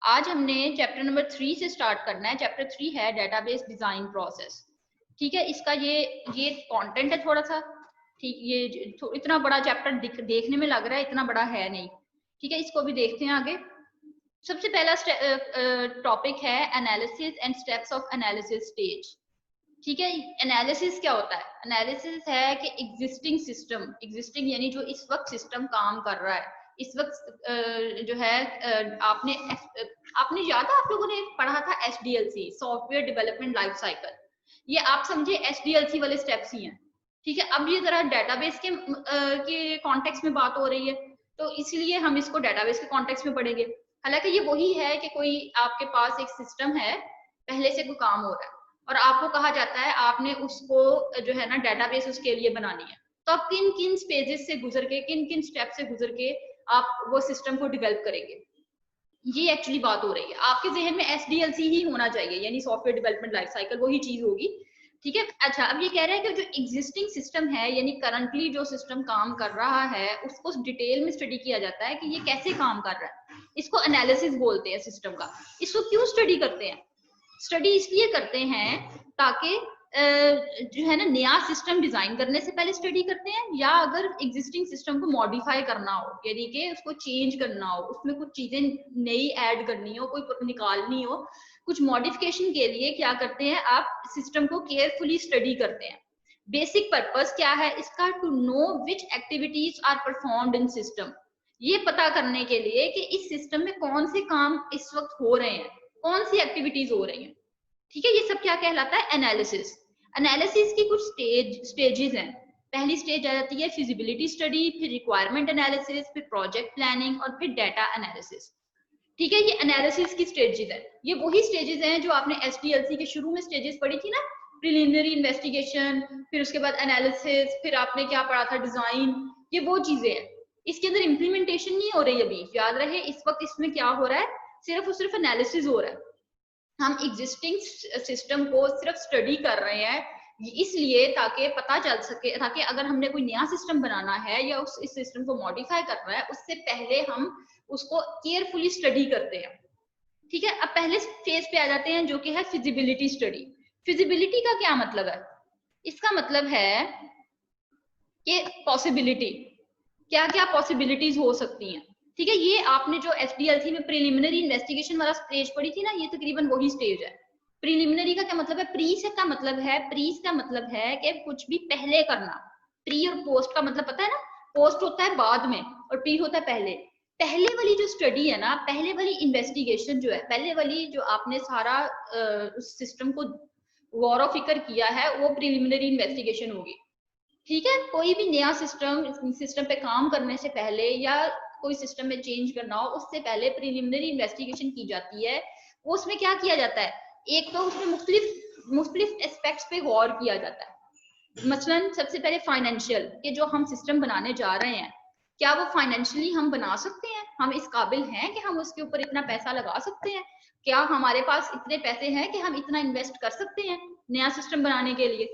आज हमने chapter number 3 से स्टार्ट करना है। चैप्टर 3 है डेटाबेस डिजाइन प्रोसेस। ठीक है, इसका ये कंटेंट है थोड़ा सा। ठीक, ये इतना बड़ा चैप्टर देखने में लग रहा है, इतना बड़ा है नहीं। ठीक है, इसको भी देखते हैं आगे। सबसे पहला टॉपिक है analysis and steps of analysis stage. ठीक है, एनालिसिस क्या होता है? एनालिसिस है कि एग्जिस्टिंग यानी जो इस वक्त सिस्टम काम कर रहा है, इस वक्त जो है आपने याद है, आप लोगों ने पढ़ा था SDLC, software development life cycle. ये आप समझे SDLC वाले स्टेप्स ही हैं। ठीक है, अब ये जरा डेटाबेस के कॉन्टेक्स्ट में बात हो रही है, तो इसलिए हम इसको डेटाबेस के कॉन्टेक्स्ट में पढ़ेंगे। हालांकि ये वही है कि कोई आपके पास एक सिस्टम है, पहले से कोई काम हो रहा है और आपको कहा जाता है आपने उसको जो है ना डेटाबेस उसके लिए बनानी है। तो आप किन किन स्टेजेस से गुजर के, किन किन स्टेप से गुजर के आप वो सिस्टम को डेवलप करेंगे, ये एक्चुअली बात हो रही है। आपके जहन में SDLC ही होना चाहिए, यानी सॉफ्टवेयर डेवलपमेंट लाइफ साइकिल, वही चीज होगी। ठीक है, अच्छा, अब ये कह रहा है कि जो एग्जिस्टिंग सिस्टम है, यानी करंटली जो सिस्टम काम कर रहा है, उसको डिटेल में स्टडी किया जाता है कि ये कैसे काम कर रहा है। इसको एनालिसिस बोलते हैं सिस्टम का। इसको क्यों स्टडी करते हैं? स्टडी इसलिए करते हैं ताकि जो है ना, नया सिस्टम डिजाइन करने से पहले स्टडी करते हैं, या अगर एग्जिस्टिंग सिस्टम को मॉडिफाई करना हो, यानी कि उसको चेंज करना हो, उसमें कुछ चीजें नई ऐड करनी हो, कोई निकालनी हो, कुछ मॉडिफिकेशन के लिए क्या करते हैं, आप सिस्टम को केयरफुली स्टडी करते हैं। बेसिक पर्पस क्या है इसका? To know which activities are performed in system. ये पता करने के लिए कि इस सिस्टम में कौन से काम इस वक्त हो रहे हैं, कौन सी एक्टिविटीज हो रही हैं। ठीक है, ये सब क्या कहलाता है? एनालिसिस। एनालिसिस की कुछ स्टेजेस हैं। पहली स्टेज आ जाती है फिजिबिलिटी स्टडी, फिर रिक्वायरमेंट एनालिसिस, फिर प्रोजेक्ट प्लानिंग और फिर डाटा एनालिसिस। ठीक है, ये एनालिसिस की स्टेजेस है। ये वही स्टेजेस हैं जो आपने SDLC के शुरू में स्टेजेस पढ़ी थी ना, प्रिलिमिनरी इन्वेस्टिगेशन, फिर उसके बाद एनालिसिस, फिर आपने क्या पढ़ा था, डिजाइन। ये वो चीजें हैं। इसके अंदर इंप्लीमेंटेशन नहीं हो रही अभी, याद रहे। इस वक्त इसमें क्या हो रहा है? सिर्फ और सिर्फ एनालिसिस हो रहा है। हम एग्जिस्टिंग सिस्टम को सिर्फ स्टडी कर रहे हैं, इसलिए ताकि पता चल सके, ताकि अगर हमने कोई नया सिस्टम बनाना है या इस सिस्टम को मॉडिफाई करना है, उससे पहले हम उसको केयरफुली स्टडी करते हैं। ठीक है, अब पहले फेज पे आ जाते हैं जो कि है फिजिबिलिटी स्टडी। फिजिबिलिटी का क्या मतलब है? इसका मतलब है कि पॉसिबिलिटी, क्या क्या पॉसिबिलिटीज हो सकती हैं। ठीक है, ये आपने जो SDLC में प्रिलिमिनरी इन्वेस्टिगेशन वाला स्टेज पढ़ी थी ना, ये तकरीबन वही स्टेज है। प्रिलिमिनरी का क्या मतलब है? प्री से का मतलब है, प्रीस का मतलब है कि कुछ भी पहले करना। प्री और पोस्ट का मतलब पता है ना? पोस्ट होता है बाद में और प्री होता है पहले। पहले वाली जो स्टडी है ना, पहले वाली इन्वेस्टिगेशन जो है, पहले वाली जो आपने सारा उस सिस्टम को गौर व फिक्र किया है, वो प्रिलिमिनरी इन्वेस्टिगेशन होगी। ठीक है, कोई भी नया सिस्टम पे काम करने से पहले या कोई सिस्टम में चेंज करना हो, उससे पहले प्रिलिमिनरी इन्वेस्टिगेशन की जाती है। उसमें क्या किया जाता है? एक तो उसमें मुख्तलिफ एस्पेक्ट्स पे गौर किया जाता है। मसलन सबसे पहले फाइनेंशियल, कि जो हम सिस्टम बनाने जा रहे हैं, क्या वो फाइनेंशियली हम बना सकते हैं, हम इस काबिल हैं कि हम उसके ऊपर इतना पैसा लगा सकते हैं, क्या हमारे पास इतने पैसे हैं कि हम इतना इन्वेस्ट कर सकते हैं नया सिस्टम बनाने के लिए।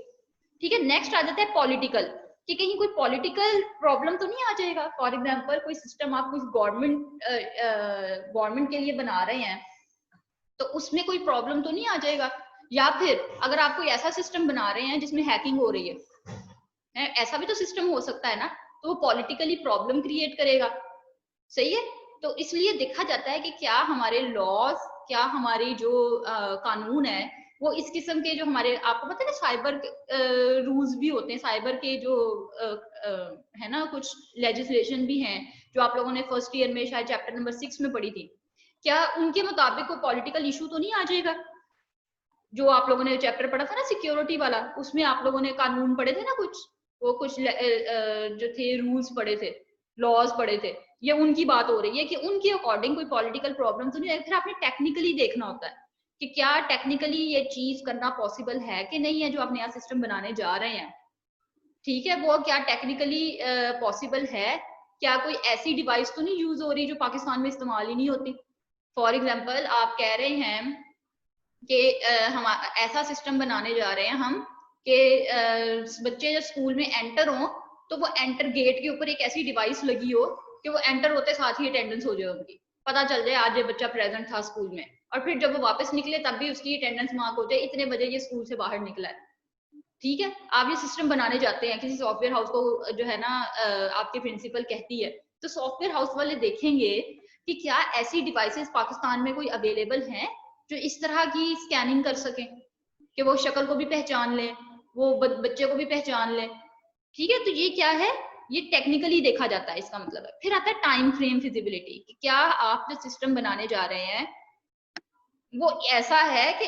ठीक है, नेक्स्ट आ जाता है पॉलिटिकल, कि कहीं कोई पॉलिटिकल प्रॉब्लम तो नहीं आ जाएगा। फॉर एग्जांपल, कोई सिस्टम आप कुछ गवर्नमेंट के लिए बना रहे हैं, तो उसमें कोई प्रॉब्लम तो नहीं आ जाएगा। या फिर अगर आप कोई ऐसा सिस्टम बना रहे हैं जिसमें हैकिंग हो रही है, ऐसा भी तो सिस्टम हो सकता है ना, तो वो पॉलिटिकली प्रॉब्लम क्रिएट करेगा। सही है, तो इसलिए देखा जाता है कि क्या हमारे लॉज, क्या हमारी जो कानून है, वो इस किस्म के जो हमारे, आपको पता है ना, साइबर रूल्स भी होते हैं, साइबर के जो है ना, कुछ लेजिस्लेशन भी हैं, जो आप लोगों ने फर्स्ट ईयर में शायद चैप्टर नंबर 6 में पढ़ी थी। क्या उनके मुताबिक कोई पॉलिटिकल इशू तो नहीं आ जाएगा? जो आप लोगों ने चैप्टर पढ़ा था ना सिक्योरिटी वाला, उसमें आप लोगों ने कानून पढ़े थे ना, कुछ जो थे रूल्स पढ़े थे, लॉज पढ़े थे। ये उनकी बात हो रही है कि उनके अकॉर्डिंग कोई पॉलिटिकल प्रॉब्लम तो नहीं है। फिर आपने टेक्निकली देखना होता है कि क्या टेक्निकली ये चीज करना पॉसिबल है कि नहीं है, जो आप नया सिस्टम बनाने जा रहे हैं। ठीक है, वो क्या टेक्निकली पॉसिबल है? क्या कोई ऐसी डिवाइस तो नहीं यूज हो रही जो पाकिस्तान में इस्तेमाल ही नहीं होती? फॉर एग्जाम्पल, आप कह रहे हैं कि हम ऐसा सिस्टम बनाने जा रहे हैं हम कि बच्चे जब स्कूल में एंटर हो, तो वो एंटर गेट के ऊपर एक ऐसी डिवाइस लगी हो कि वो एंटर होते साथ ही अटेंडेंस हो जाए उनकी। पता चल जाए आज ये बच्चा प्रेजेंट था स्कूल में, और फिर जब वो वापस निकले तब भी उसकी अटेंडेंस मार्क हो जाए इतने बजे ये स्कूल से बाहर निकला है। ठीक है, आप ये सिस्टम बनाने जाते हैं किसी सॉफ्टवेयर हाउस को, जो है ना आपकी प्रिंसिपल कहती है, तो सॉफ्टवेयर हाउस वाले देखेंगे कि क्या ऐसी डिवाइसेस पाकिस्तान में कोई अवेलेबल हैं जो इस तरह की स्कैनिंग कर सकें कि वो शक्ल को भी पहचान ले, वो बच्चे को भी पहचान ले। ठीक है, तो ये क्या है, ये टेक्निकली देखा जाता है, इसका मतलब है। फिर आता है टाइम फ्रेम फिजिबिलिटी, कि क्या आप जो सिस्टम बनाने जा रहे हैं वो ऐसा है कि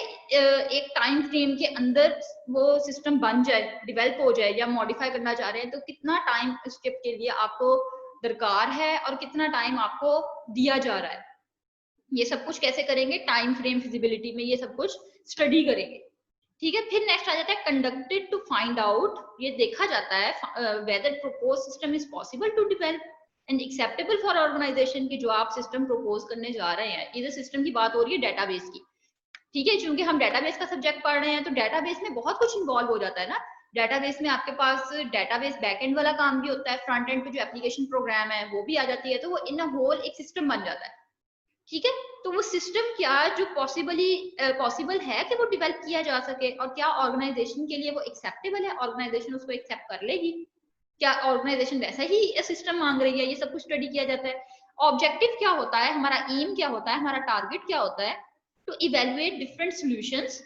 एक टाइम फ्रेम के अंदर वो सिस्टम बन जाए, डेवलप हो जाए, या मॉडिफाई करना चाह रहे हैं तो कितना टाइम उसके के लिए आपको दरकार है और कितना टाइम आपको दिया जा रहा है, ये सब कुछ कैसे करेंगे, टाइम फ्रेम फिजिबिलिटी में ये सब कुछ स्टडी करेंगे। ठीक है, फिर नेक्स्ट आ जाता है कंडक्टेड टू फाइंड आउट, ये देखा जाता है whether propose system is possible to develop and acceptable for organization, की जो आप सिस्टम प्रपोज करने जा रहे हैं, इधर सिस्टम की बात हो रही है डेटाबेस की। ठीक है, क्योंकि हम डेटाबेस का सब्जेक्ट पढ़ रहे हैं तो डेटाबेस में बहुत कुछ इन्वॉल्व हो जाता है ना। डेटाबेस में आपके पास डेटाबेस बैकएंड वाला काम भी होता है, फ्रंट एंड पे जो एप्लीकेशन प्रोग्राम है वो भी आ जाती है, तो वो इन अ होल एक सिस्टम बन जाता है। ठीक है, तो वो सिस्टम क्या जो पॉसिबल है कि वो डेवलप किया जा सके, और क्या ऑर्गेनाइजेशन के लिए वो एक्सेप्टेबल है, ऑर्गेनाइजेशन उसको एक्सेप्ट कर लेगी, क्या ऑर्गेनाइजेशन वैसा ही सिस्टम मांग रही है, ये सब कुछ स्टडी किया जाता है। ऑब्जेक्टिव क्या होता है, हमारा एम क्या होता है, हमारा टारगेट क्या होता है, to evaluate different solutions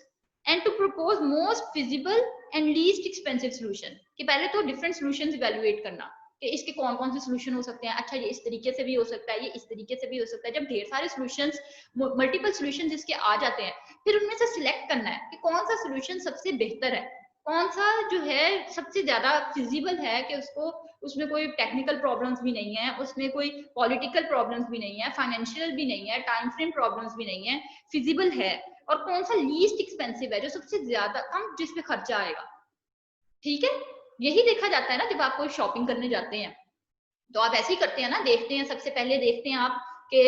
and to propose most feasible and least expensive solution, कि पहले तो डिफरेंट सॉल्यूशंस इवेलुएट करना कि इसके कौन कौन से सॉल्यूशन हो सकते हैं, अच्छा ये इस तरीके से भी हो सकता है, ये इस तरीके से भी हो सकता है। जब ढेर सारे सॉल्यूशंस, मल्टीपल सॉल्यूशन जिसके आ जाते हैं, फिर उनमें से सिलेक्ट करना है कि कौन सा सॉल्यूशन सबसे बेहतर है, कौन सा जो है सबसे ज्यादा फिजिबल है, कि उसको उसमें कोई टेक्निकल प्रॉब्लम्स भी नहीं है, उसमें कोई पॉलिटिकल प्रॉब्लम्स भी नहीं है, फाइनेंशियल भी नहीं है, टाइम फ्रेम प्रॉब्लम्स भी नहीं है, फिजिबल है, और कौन सा लीस्ट एक्सपेंसिव है, जो सबसे ज्यादा कम जिसपे खर्चा आएगा। ठीक है, यही देखा जाता है ना जब आप कोई शॉपिंग करने जाते हैं, तो आप ऐसे ही करते हैं ना, देखते हैं सबसे पहले देखते हैं आप कि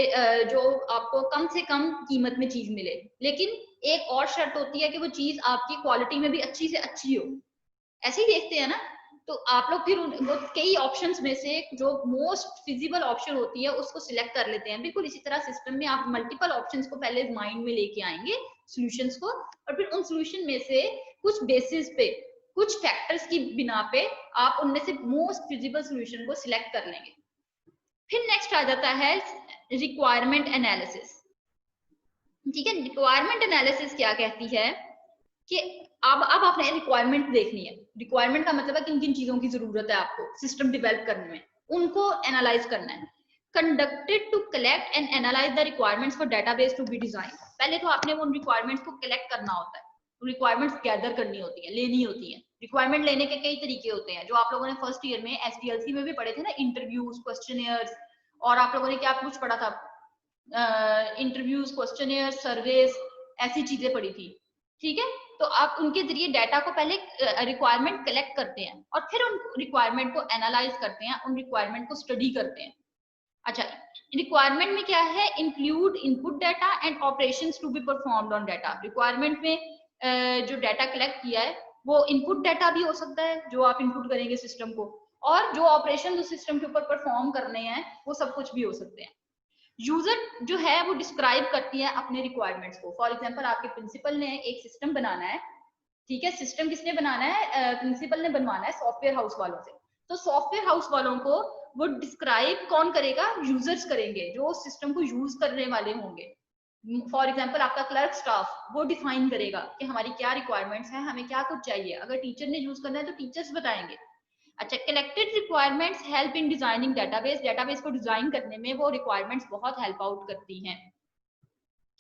जो आपको कम से कम कीमत में चीज मिले, लेकिन एक और शर्त होती है कि वो चीज आपकी क्वालिटी में भी अच्छी से अच्छी हो, ऐसे ही देखते हैं ना। तो आप लोग फिर वो कई ऑप्शंस में से जो मोस्ट फिजिबल ऑप्शन होती है उसको सिलेक्ट कर लेते हैं। बिल्कुल इसी तरह सिस्टम में आप मल्टीपल ऑप्शंस को पहले माइंड में लेके आएंगे, सॉल्यूशंस को, और फिर उन सॉल्यूशन में से कुछ बेसिस पे, कुछ फैक्टर्स की बिना पे आप उनमें से मोस्ट फिजिबल सॉल्यूशन को सिलेक्ट कर लेंगे। फिर नेक्स्ट आ जाता है रिक्वायरमेंट एनालिसिस। ठीक है, रिक्वायरमेंट एनालिसिस क्या कहती है कि अब आपने रिक्वायरमेंट देखनी है। रिक्वायरमेंट का मतलब है किन किन चीजों की जरूरत है आपको सिस्टम डेवलप करने में, उनको एनालाइज करना है। Conducted to collect and analyze the requirements for database to be design, पहले तो आपने वो रिक्वायरमेंट्स को कलेक्ट करना होता है, रिक्वायरमेंट्स गैदर करनी होती है, लेनी होती है। रिक्वायरमेंट लेने के कई तरीके होते हैं, जो आप लोगों ने फर्स्ट ईयर में एसडीएलसी में भी पढ़े थे ना, इंटरव्यूज, क्वेश्चनियर्स, और आप लोगों ने क्या कुछ पढ़ा था, इंटरव्यूज, क्वेश्चनियर, सर्वेस, ऐसी चीजें पढ़ी थी। ठीक है, तो आप उनके जरिए डाटा को पहले रिक्वायरमेंट कलेक्ट करते हैं और फिर उन रिक्वायरमेंट को एनालाइज करते हैं, उन रिक्वायरमेंट को स्टडी करते हैं। अच्छा, रिक्वायरमेंट में क्या है, include input data and operations to be performed on data. Requirement में जो डाटा कलेक्ट किया है वो इनपुट डाटा भी हो सकता है जो आप इनपुट करेंगे सिस्टम को, और जो ऑपरेशन उस सिस्टम के ऊपर परफॉर्म करने हैं वो सब कुछ भी हो सकते हैं। यूजर जो है वो डिस्क्राइब करती है अपने रिक्वायरमेंट्स को। फॉर एग्जांपल आपके प्रिंसिपल ने एक सिस्टम बनाना है, ठीक है, सिस्टम किसने बनाना है, प्रिंसिपल ने बनवाना है सॉफ्टवेयर हाउस वालों से। तो सॉफ्टवेयर हाउस वालों को वो डिस्क्राइब कौन करेगा, यूजर्स करेंगे जो सिस्टम को यूज करने वाले होंगे। फॉर एग्जाम्पल आपका क्लर्क स्टाफ वो डिफाइन करेगा कि हमारी क्या रिक्वायरमेंट्स हैं, हमें क्या कुछ चाहिए। अगर टीचर ने यूज करना है तो टीचर्स बताएंगे। अच्छा, collected requirements help in designing database. Database को डिजाइन करने में वो रिक्वायरमेंट्स बहुत हेल्प आउट करती हैं।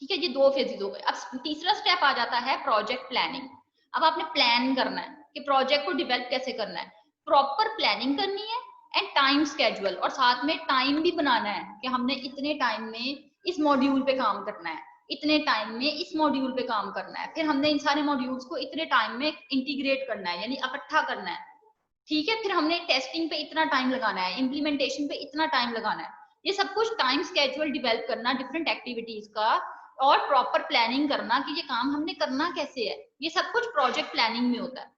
ठीक है, ये दो फेजेस हो गए। अब तीसरा स्टेप आ जाता है प्रोजेक्ट प्लानिंग। अब आपने प्लान करना है कि प्रोजेक्ट को डिवेल्प कैसे करना है, प्रॉपर प्लानिंग करनी है एंड टाइम स्केड्यूल, और साथ में टाइम भी बनाना है कि हमने इतने टाइम में इस मॉड्यूल पे काम करना है, इतने टाइम में इस मॉड्यूल पे काम करना है, फिर हमने इन सारे मॉड्यूल्स को इतने टाइम में इंटीग्रेट करना है, यानी इकट्ठा करना है। ठीक है, फिर हमने टेस्टिंग पे इतना टाइम लगाना है, इम्प्लीमेंटेशन पे इतना टाइम लगाना है। ये सब कुछ टाइम स्केड्यूल डिवेल्प करना डिफरेंट एक्टिविटीज का, और प्रॉपर प्लानिंग करना कि ये काम हमने करना कैसे है, ये सब कुछ प्रोजेक्ट प्लानिंग में होता है।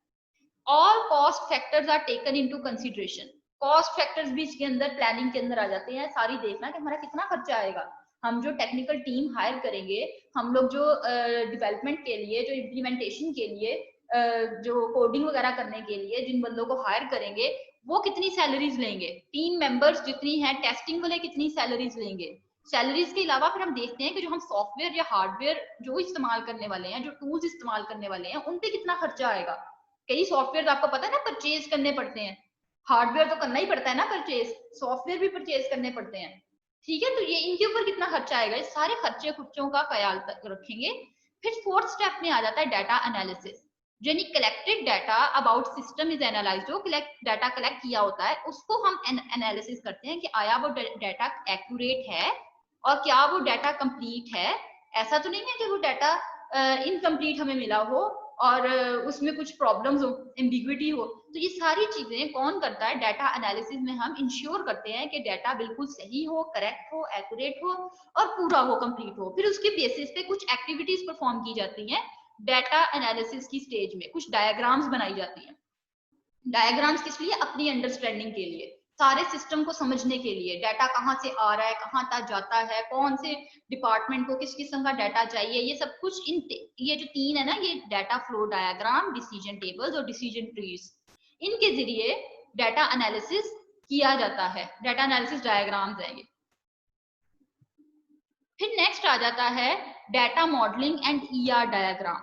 All cost factors are taken into consideration. Cost factors भी इसके अंदर प्लानिंग के अंदर आ जाते हैं। सारी देखना कि हमारा कितना खर्चा आएगा, हम जो टेक्निकल टीम हायर करेंगे, हम लोग जो डेवलपमेंट के लिए, जो इम्प्लीमेंटेशन के लिए, जो कोडिंग वगैरह करने के लिए जिन बंदों को हायर करेंगे, वो कितनी सैलरीज लेंगे, टीम मेंबर्स जितनी है, टेस्टिंग वाले कितनी सैलरीज लेंगे। सैलरीज के अलावा फिर हम देखते हैं कि जो हम सॉफ्टवेयर या हार्डवेयर जो इस्तेमाल करने वाले हैं, जो टूल्स इस्तेमाल करने वाले हैं, उन पे कितना खर्चा आएगा। कई सॉफ्टवेयर आपको पता है ना परचेज करने पड़ते हैं, हार्डवेयर तो करना ही पड़ता है ना परचेज, सॉफ्टवेयर भी परचेज करने पड़ते हैं, ठीक है। तो ये इनके ऊपर कितना खर्चा आएगा, इस सारे खर्चे खुर्चों का ख्याल रखेंगे। फिर फोर्थ स्टेप में आ जाता है डाटा एनालिसिस, यानी collected data about system is analysed. जो डाटा कलेक्ट किया होता है उसको हम एनालिसिस करते हैं कि आया वो डाटा एक्यूरेट है और क्या वो डाटा कंप्लीट है। ऐसा तो नहीं है कि वो डाटा इनकम्प्लीट हमें मिला हो और उसमें कुछ प्रॉब्लम्स हो, एम्बिग्विटी हो। तो ये सारी चीजें कौन करता है, डाटा एनालिसिस में हम इंश्योर करते हैं कि डाटा बिल्कुल सही हो, करेक्ट हो, एक्यूरेट हो और पूरा हो, कंप्लीट हो। फिर उसके बेसिस पे कुछ एक्टिविटीज परफॉर्म की जाती हैं। डाटा एनालिसिस की स्टेज में कुछ डायग्राम्स बनाई जाती हैं। डायग्राम्स किस लिए, अपनी अंडरस्टैंडिंग के लिए, सारे सिस्टम को समझने के लिए, डाटा कहाँ से आ रहा है, कहाँ तक जाता है, कौन से डिपार्टमेंट को किस किस्म का डाटा चाहिए, ये सब कुछ ये जो तीन है ना, ये data flow diagram, decision tables और डिसीजन ट्रीज, इनके जरिए डाटा एनालिसिस किया जाता है। डाटा एनालिसिस डायग्राम्स है ये। फिर नेक्स्ट आ जाता है data modelling and ER diagram.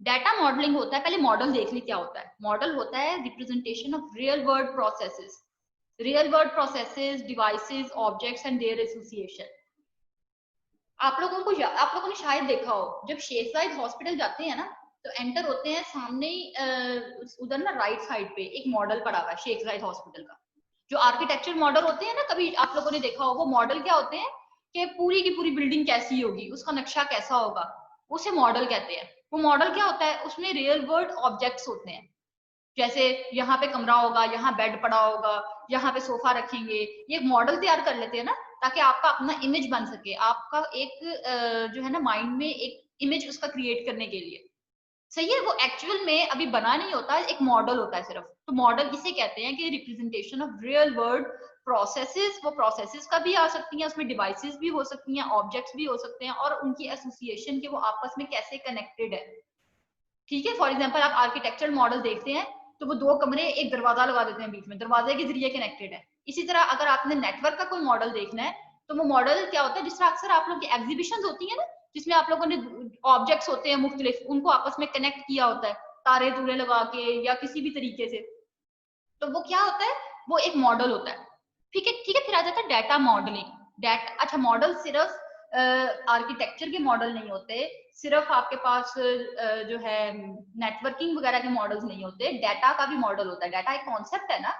Data modelling होता है, पहले मॉडल देख ली क्या होता है। मॉडल होता है representation of real world processes, real world processes, devices, objects and their association. आप लोगों ने शायद देखा हो, जब शेख जायद हॉस्पिटल जाते हैं ना, तो एंटर होते हैं, सामने ही उधर ना राइट साइड पे एक मॉडल पड़ा हुआ है शेख जायद हॉस्पिटल का। जो आर्किटेक्चर मॉडल होते हैं ना, कभी आप लोगों ने देखा हो, वो मॉडल क्या होते हैं कि पूरी की पूरी बिल्डिंग कैसी होगी, उसका नक्शा कैसा होगा, उसे मॉडल कहते हैं। वो मॉडल क्या होता है, उसमें रियल वर्ल्ड ऑब्जेक्ट्स होते हैं। जैसे यहाँ पे कमरा होगा, यहाँ बेड पड़ा होगा, यहाँ पे सोफा रखेंगे, ये मॉडल तैयार कर लेते हैं ना, ताकि आपका अपना इमेज बन सके, आपका एक जो है ना माइंड में एक इमेज उसका क्रिएट करने के लिए। सही है, वो एक्चुअल में अभी बना नहीं होता, एक मॉडल होता है सिर्फ। तो मॉडल इसे कहते हैं कि representation of real world processes. वो प्रोसेसेस का भी आ सकती हैं, उसमें डिवाइसेस भी हो सकती हैं, ऑब्जेक्ट्स भी हो सकते हैं, और उनकी एसोसिएशन के वो आपस में कैसे कनेक्टेड है। ठीक है, फॉर एग्जाम्पल आप आर्किटेक्चर मॉडल देखते हैं, तो वो दो कमरे एक दरवाजा लगा देते हैं बीच में, दरवाजे के जरिए कनेक्टेड है। इसी तरह अगर आपने नेटवर्क का कोई मॉडल देखना है, तो वो मॉडल क्या होता है, जिस तरह अक्सर आप लोग की एग्जीबिशन होती है ना, जिसमें आप लोगों ने ऑब्जेक्ट्स होते हैं मुख्तलिफ, उनको आपस में कनेक्ट किया होता है तारे तूरे लगा के या किसी भी तरीके से, तो वो क्या होता है, वो एक मॉडल होता है। ठीक है, ठीक है। फिर आ जाता है डाटा मॉडलिंग। डाटा, अच्छा, मॉडल सिर्फ आर्किटेक्चर के मॉडल नहीं होते, सिर्फ आपके पास जो है नेटवर्किंग वगैरह के मॉडल्स नहीं होते, डाटा का भी मॉडल होता है। डाटा एक कॉन्सेप्ट है ना,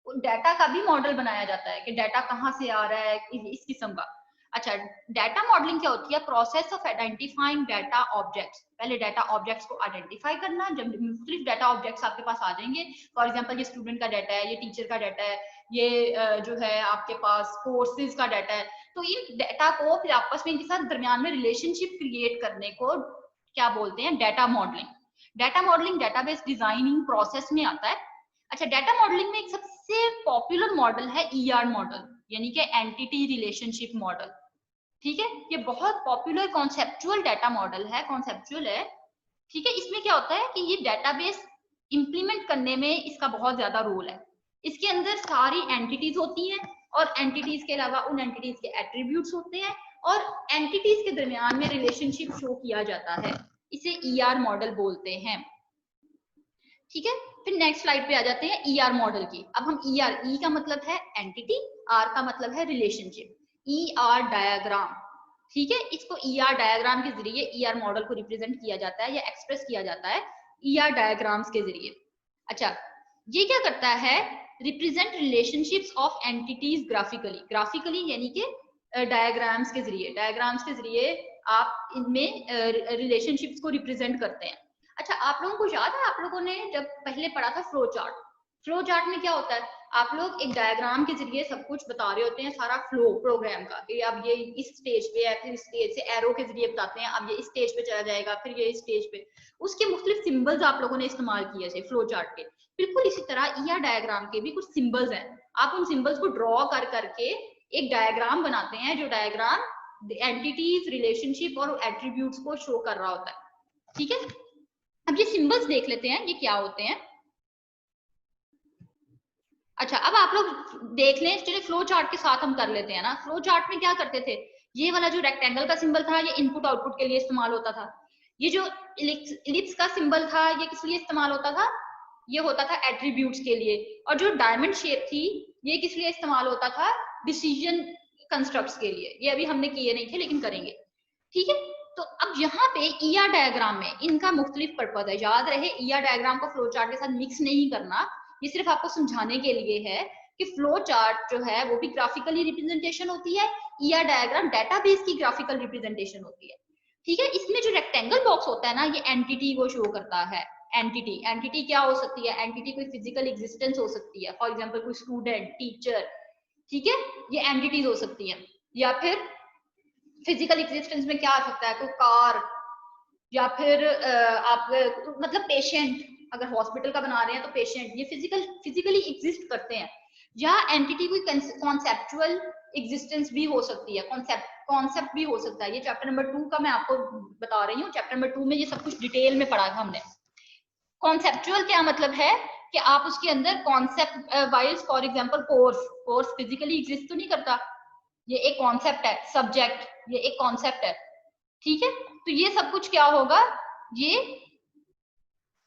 डाटा का भी मॉडल बनाया जाता है कि डाटा कहाँ से आ रहा है, इस किस्म का। अच्छा, डाटा मॉडलिंग क्या होती है, process of identifying data objects. पहले डाटा ऑब्जेक्ट्स को आइडेंटिफाई करना, जब मुख्तलिफ डाटा ऑब्जेक्ट्स आपके पास आ जाएंगे, फॉर एग्जांपल ये स्टूडेंट का डाटा है, ये टीचर का डाटा है, ये जो है आपके पास कोर्सेज का डाटा है, तो इन डाटा को फिर आपस में इनके साथ दरमियान में रिलेशनशिप क्रिएट करने को क्या बोलते हैं, data modelling. Data modelling database designing process में आता है। अच्छा, डाटा मॉडलिंग में एक सबसे पॉपुलर मॉडल है ईआर मॉडल, यानी कि एंटिटी रिलेशनशिप मॉडल। ठीक है, ये बहुत पॉपुलर कॉन्सेप्चुअल डाटा मॉडल है, कॉन्सेप्चुअल है। ठीक है, इसमें क्या होता है कि ये डाटाबेस इंप्लीमेंट करने में इसका बहुत ज्यादा रोल है। इसके अंदर सारी एंटिटीज होती हैं, और एंटिटीज के अलावा उन एंटिटीज के एट्रीब्यूट्स होते हैं, और एंटिटीज के दरमियान में रिलेशनशिप शो किया जाता है। इसे ईआर मॉडल बोलते हैं। ठीक है, फिर नेक्स्ट स्लाइड पे आ जाते हैं ईआर मॉडल की। अब हम ईआर, ई का मतलब है एंटिटी, आर का मतलब है रिलेशनशिप, ईआर डायग्राम। ठीक है, इसको ईआर डायग्राम के जरिए ईआर मॉडल को रिप्रेजेंट किया जाता है या एक्सप्रेस किया जाता है ईआर डायग्राम्स के जरिए। अच्छा, ये क्या करता है, represent relationships of entities graphically. Graphically यानी कि डायग्राम्स के जरिए, डायग्राम्स के जरिए आप इनमें रिलेशनशिप्स को रिप्रेजेंट करते हैं। अच्छा, आप लोगों को याद है, आप लोगों ने जब पहले पढ़ा था फ्लो चार्ट, फ्लो चार्ट में क्या होता है, आप लोग एक डायग्राम के जरिए सब कुछ बता रहे होते हैं, सारा फ्लो प्रोग्राम का, कि अब ये इस स्टेज पे है, फिर इस स्टेज से एरो के जरिए बताते हैं अब ये इस स्टेज पे चला जाएगा, फिर ये इस स्टेज पे, उसके मुख्तलिफ सिंबल्स आप लोगों ने इस्तेमाल किए थे फ्लो चार्ट के। बिल्कुल इसी तरह ईआर डायग्राम के भी कुछ सिंबल्स हैं, आप उन सिंबल्स को ड्रॉ कर करके एक डायग्राम बनाते हैं, जो डायग्राम एंटिटीज, रिलेशनशिप और एट्रीब्यूट्स को शो कर रहा होता है। ठीक है, अब ये सिंबल्स देख लेते हैं ये क्या होते हैं। अच्छा, अब आप लोग देख लें, चलिए फ्लो चार्ट के साथ हम कर लेते हैं ना। फ्लो चार्ट में क्या करते थे, ये वाला जो रेक्टेंगल का सिंबल था ये इनपुट आउटपुट के लिए इस्तेमाल होता था। ये जो इलिप्स का सिंबल था ये किस लिए इस्तेमाल होता था, ये होता था एट्रीब्यूट्स के लिए। और जो डायमंड शेप थी ये किस लिए इस्तेमाल होता था, डिसीजन कंस्ट्रक्ट्स के लिए। ये अभी हमने किए नहीं थे लेकिन करेंगे। ठीक है, तो अब यहाँ पे ईआर डायग्राम में इनका मुख्तलिफ पर्पज है। याद रहे ईआर डायग्राम को फ्लो चार्ट के साथ मिक्स नहीं करना, ये सिर्फ आपको समझाने के लिए है कि फ्लो चार्ट जो है वो भी ग्राफिकली रिप्रेजेंटेशन होती है, ईआर डायग्राम डेटाबेस की ग्राफिकल रिप्रेजेंटेशन होती है। ठीक है, इसमें जो रेक्टेंगल बॉक्स होता है ना ये एंटिटी को शो करता है। एंटिटी क्या हो सकती है, एंटिटी कोई फिजिकल एग्जिस्टेंस हो सकती है, फॉर एग्जांपल कोई स्टूडेंट, टीचर। ठीक है, ये एंटिटीज हो सकती हैं। या फिर फिजिकल एग्जिस्टेंस में क्या आ सकता है, कोई कार, या फिर आप मतलब पेशेंट, अगर हॉस्पिटल का बना रहे हैं तो पेशेंट, ये फिजिकली एग्जिस्ट करते हैं। या एंटिटी कोई कॉन्सेप्चुअल एग्जिस्टेंस भी हो सकती है, कॉन्सेप्ट भी हो सकता है। ये चैप्टर नंबर 2 का मैं आपको बता रही हूँ, चैप्टर नंबर 2 में ये सब कुछ डिटेल में पढ़ा था हमने। कॉन्सेप्चुअल क्या मतलब है कि आप उसके अंदर concept wise, for example course physically exist तो नहीं करता, ये एक कॉन्सेप्ट है। सब्जेक्ट ये एक कॉन्सेप्ट है। ठीक है, तो ये सब कुछ क्या होगा, ये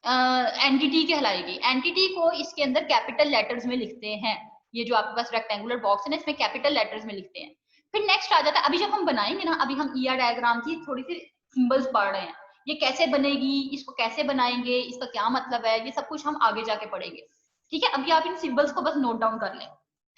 एंटिटी कहलाएगी। एंटिटी को इसके अंदर कैपिटल लेटर्स में लिखते हैं। ये जो आपके पास रेक्टेंगुलर बॉक्स है ना इसमें कैपिटल लेटर्स में लिखते हैं। फिर नेक्स्ट आ जाता है, अभी जब हम बनाएंगे ना, अभी हम ईआर डायग्राम की थोड़ी सी सिंबल्स पढ़ रहे हैं, ये कैसे बनेगी, इसको कैसे बनाएंगे, इसका क्या मतलब है, ये सब कुछ हम आगे जाके पढ़ेंगे। ठीक है, अभी आप इन सिंबल्स को बस नोट डाउन कर लें।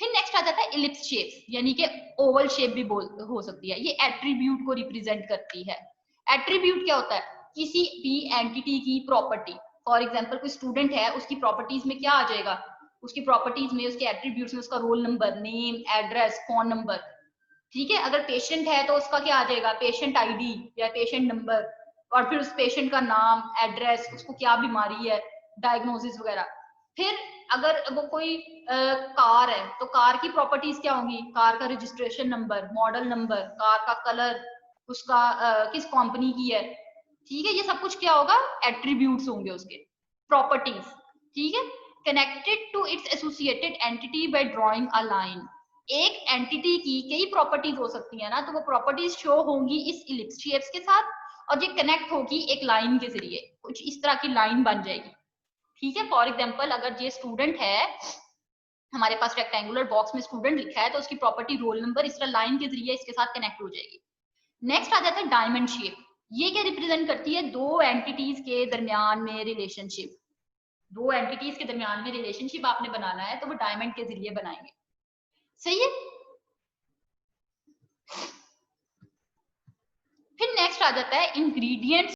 फिर नेक्स्ट आ जाता है इलिप्स शेप, यानी कि ओवल शेप भी हो सकती है। ये एट्रीब्यूट को रिप्रेजेंट करती है। एट्रीब्यूट क्या होता है, किसी भी एंटिटी की प्रॉपर्टी। फॉर एग्जाम्पल कोई स्टूडेंट है, उसकी प्रॉपर्टीज में क्या आ जाएगा, उसकी प्रॉपर्टीज में, उसके एट्रीब्यूट्स में उसका roll number, name, address, phone number. ठीक है, अगर पेशेंट है तो उसका क्या आ जाएगा, पेशेंट आईडी या पेशेंट नंबर, और फिर उस पेशेंट का नाम, एड्रेस, उसको क्या बीमारी है, डायग्नोसिस वगैरह। फिर अगर वो कोई कार है तो कार की प्रॉपर्टीज क्या होंगी, कार का registration number, model number, car का कलर, उसका किस कंपनी की है। ठीक है, ये सब कुछ क्या होगा, एट्रीब्यूट्स होंगे उसके, प्रॉपर्टीज। ठीक है, connected to its associated entity by drawing a line. एक एंटिटी की कई प्रॉपर्टीज हो सकती है ना, तो वो प्रॉपर्टीज शो होंगी इस इलिप्स शेप्स के साथ, और ये कनेक्ट होगी एक लाइन के जरिए, कुछ इस तरह की लाइन बन जाएगी। ठीक है, फॉर एग्जाम्पल अगर ये स्टूडेंट है, हमारे पास रेक्टेंगुलर बॉक्स में स्टूडेंट लिखा है, तो उसकी प्रॉपर्टी रोल नंबर इस तरह लाइन के जरिए इसके साथ कनेक्ट हो जाएगी। नेक्स्ट आ जाता है डायमंड शेप। ये क्या रिप्रेजेंट करती है, दो एंटिटीज के दरमियान में रिलेशनशिप। दो एंटिटीज के दरमियान में रिलेशनशिप आपने बनाना है तो वो डायमंड के जरिए बनाएंगे। सही है। फिर नेक्स्ट आ जाता है इंग्रेडिएंट्स।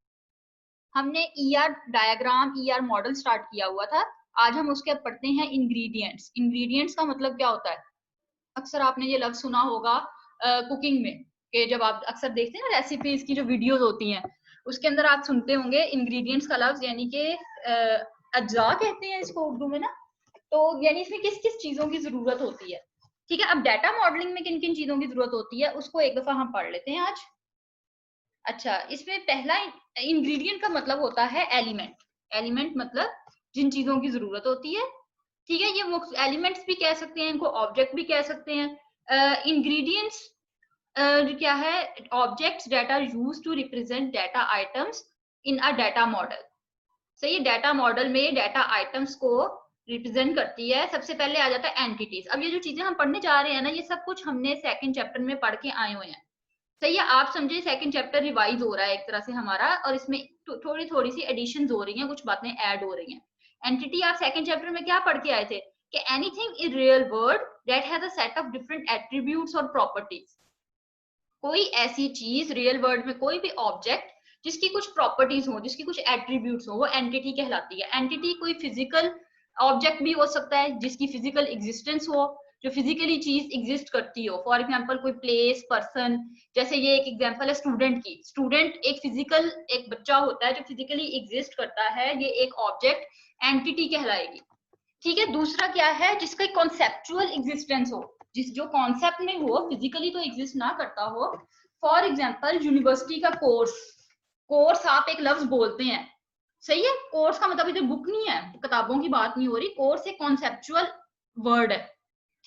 हमने ER diagram, ER model start किया हुआ था, आज हम उसके अब पढ़ते हैं इंग्रेडिएंट्स। इंग्रेडिएंट्स का मतलब क्या होता है, अक्सर आपने ये लफ्ज सुना होगा कुकिंग में, कि जब आप अक्सर देखते हैं ना रेसिपीज की जो वीडियोस होती हैं, उसके अंदर आप सुनते होंगे इंग्रेडिएंट्स का लफ्ज, यानी कि अज्जा कहते हैं इसको उर्दू में ना, तो यानी इसमें किस किस चीजों की जरूरत होती है। ठीक है, अब डाटा मॉडलिंग में किन किन चीजों की जरूरत होती है उसको एक दफा हम पढ़ लेते हैं आज। अच्छा, इसमें पहला इंग्रेडिएंट का मतलब होता है एलिमेंट। एलिमेंट मतलब जिन चीजों की जरूरत होती है। ठीक है, ये एलिमेंट्स भी कह सकते हैं, इनको ऑब्जेक्ट भी कह सकते हैं। इंग्रेडिएंट्स क्या है, objects that are used to represent data items in a data model. सही, डाटा मॉडल में डाटा आइटम्स को रिप्रेजेंट करती है। सबसे पहले आ जाता है एंटिटीज। अब ये जो चीजें हम पढ़ने जा रहे हैं ना, ये सब कुछ हमने सेकंड चैप्टर में पढ़ के आए हुए हैं। सही है, आप समझे सेकंड चैप्टर रिवाइज हो रहा है एक तरह से हमारा, और इसमें थोड़ी थोड़ी सी एडिशन हो रही हैं, कुछ बातें ऐड हो रही हैं। एंटिटी आप सेकंड चैप्टर में क्या पढ़ के आए थे, कि anything in real world that has a set of different attributes और प्रॉपर्टीज। कोई ऐसी चीज रियल वर्ल्ड में, कोई भी ऑब्जेक्ट जिसकी कुछ प्रॉपर्टीज हो, जिसकी कुछ एट्रीब्यूट्स हो, वो एंटिटी कहलाती है। एंटिटी कोई फिजिकल ऑब्जेक्ट भी हो सकता है जिसकी फिजिकल एग्जिस्टेंस हो, जो फिजिकली चीज एग्जिस्ट करती हो, फॉर एग्जाम्पल कोई प्लेस, पर्सन। जैसे ये एक एग्जाम्पल है स्टूडेंट की। स्टूडेंट एक फिजिकल, एक बच्चा होता है जो फिजिकली एग्जिस्ट करता है, ये एक ऑब्जेक्ट एंटिटी कहलाएगी। ठीक है, दूसरा क्या है, जिसका कॉन्सेप्चुअल एग्जिस्टेंस हो, जिस जो कॉन्सेप्ट में हो, फिजिकली तो एग्जिस्ट ना करता हो। फॉर एग्जाम्पल यूनिवर्सिटी का कोर्स आप एक लफ्ज बोलते हैं, सही है, कोर्स का मतलब इधर बुक नहीं है, किताबों की बात नहीं हो रही, कोर्स एक कॉन्सेप्चुअल वर्ड है,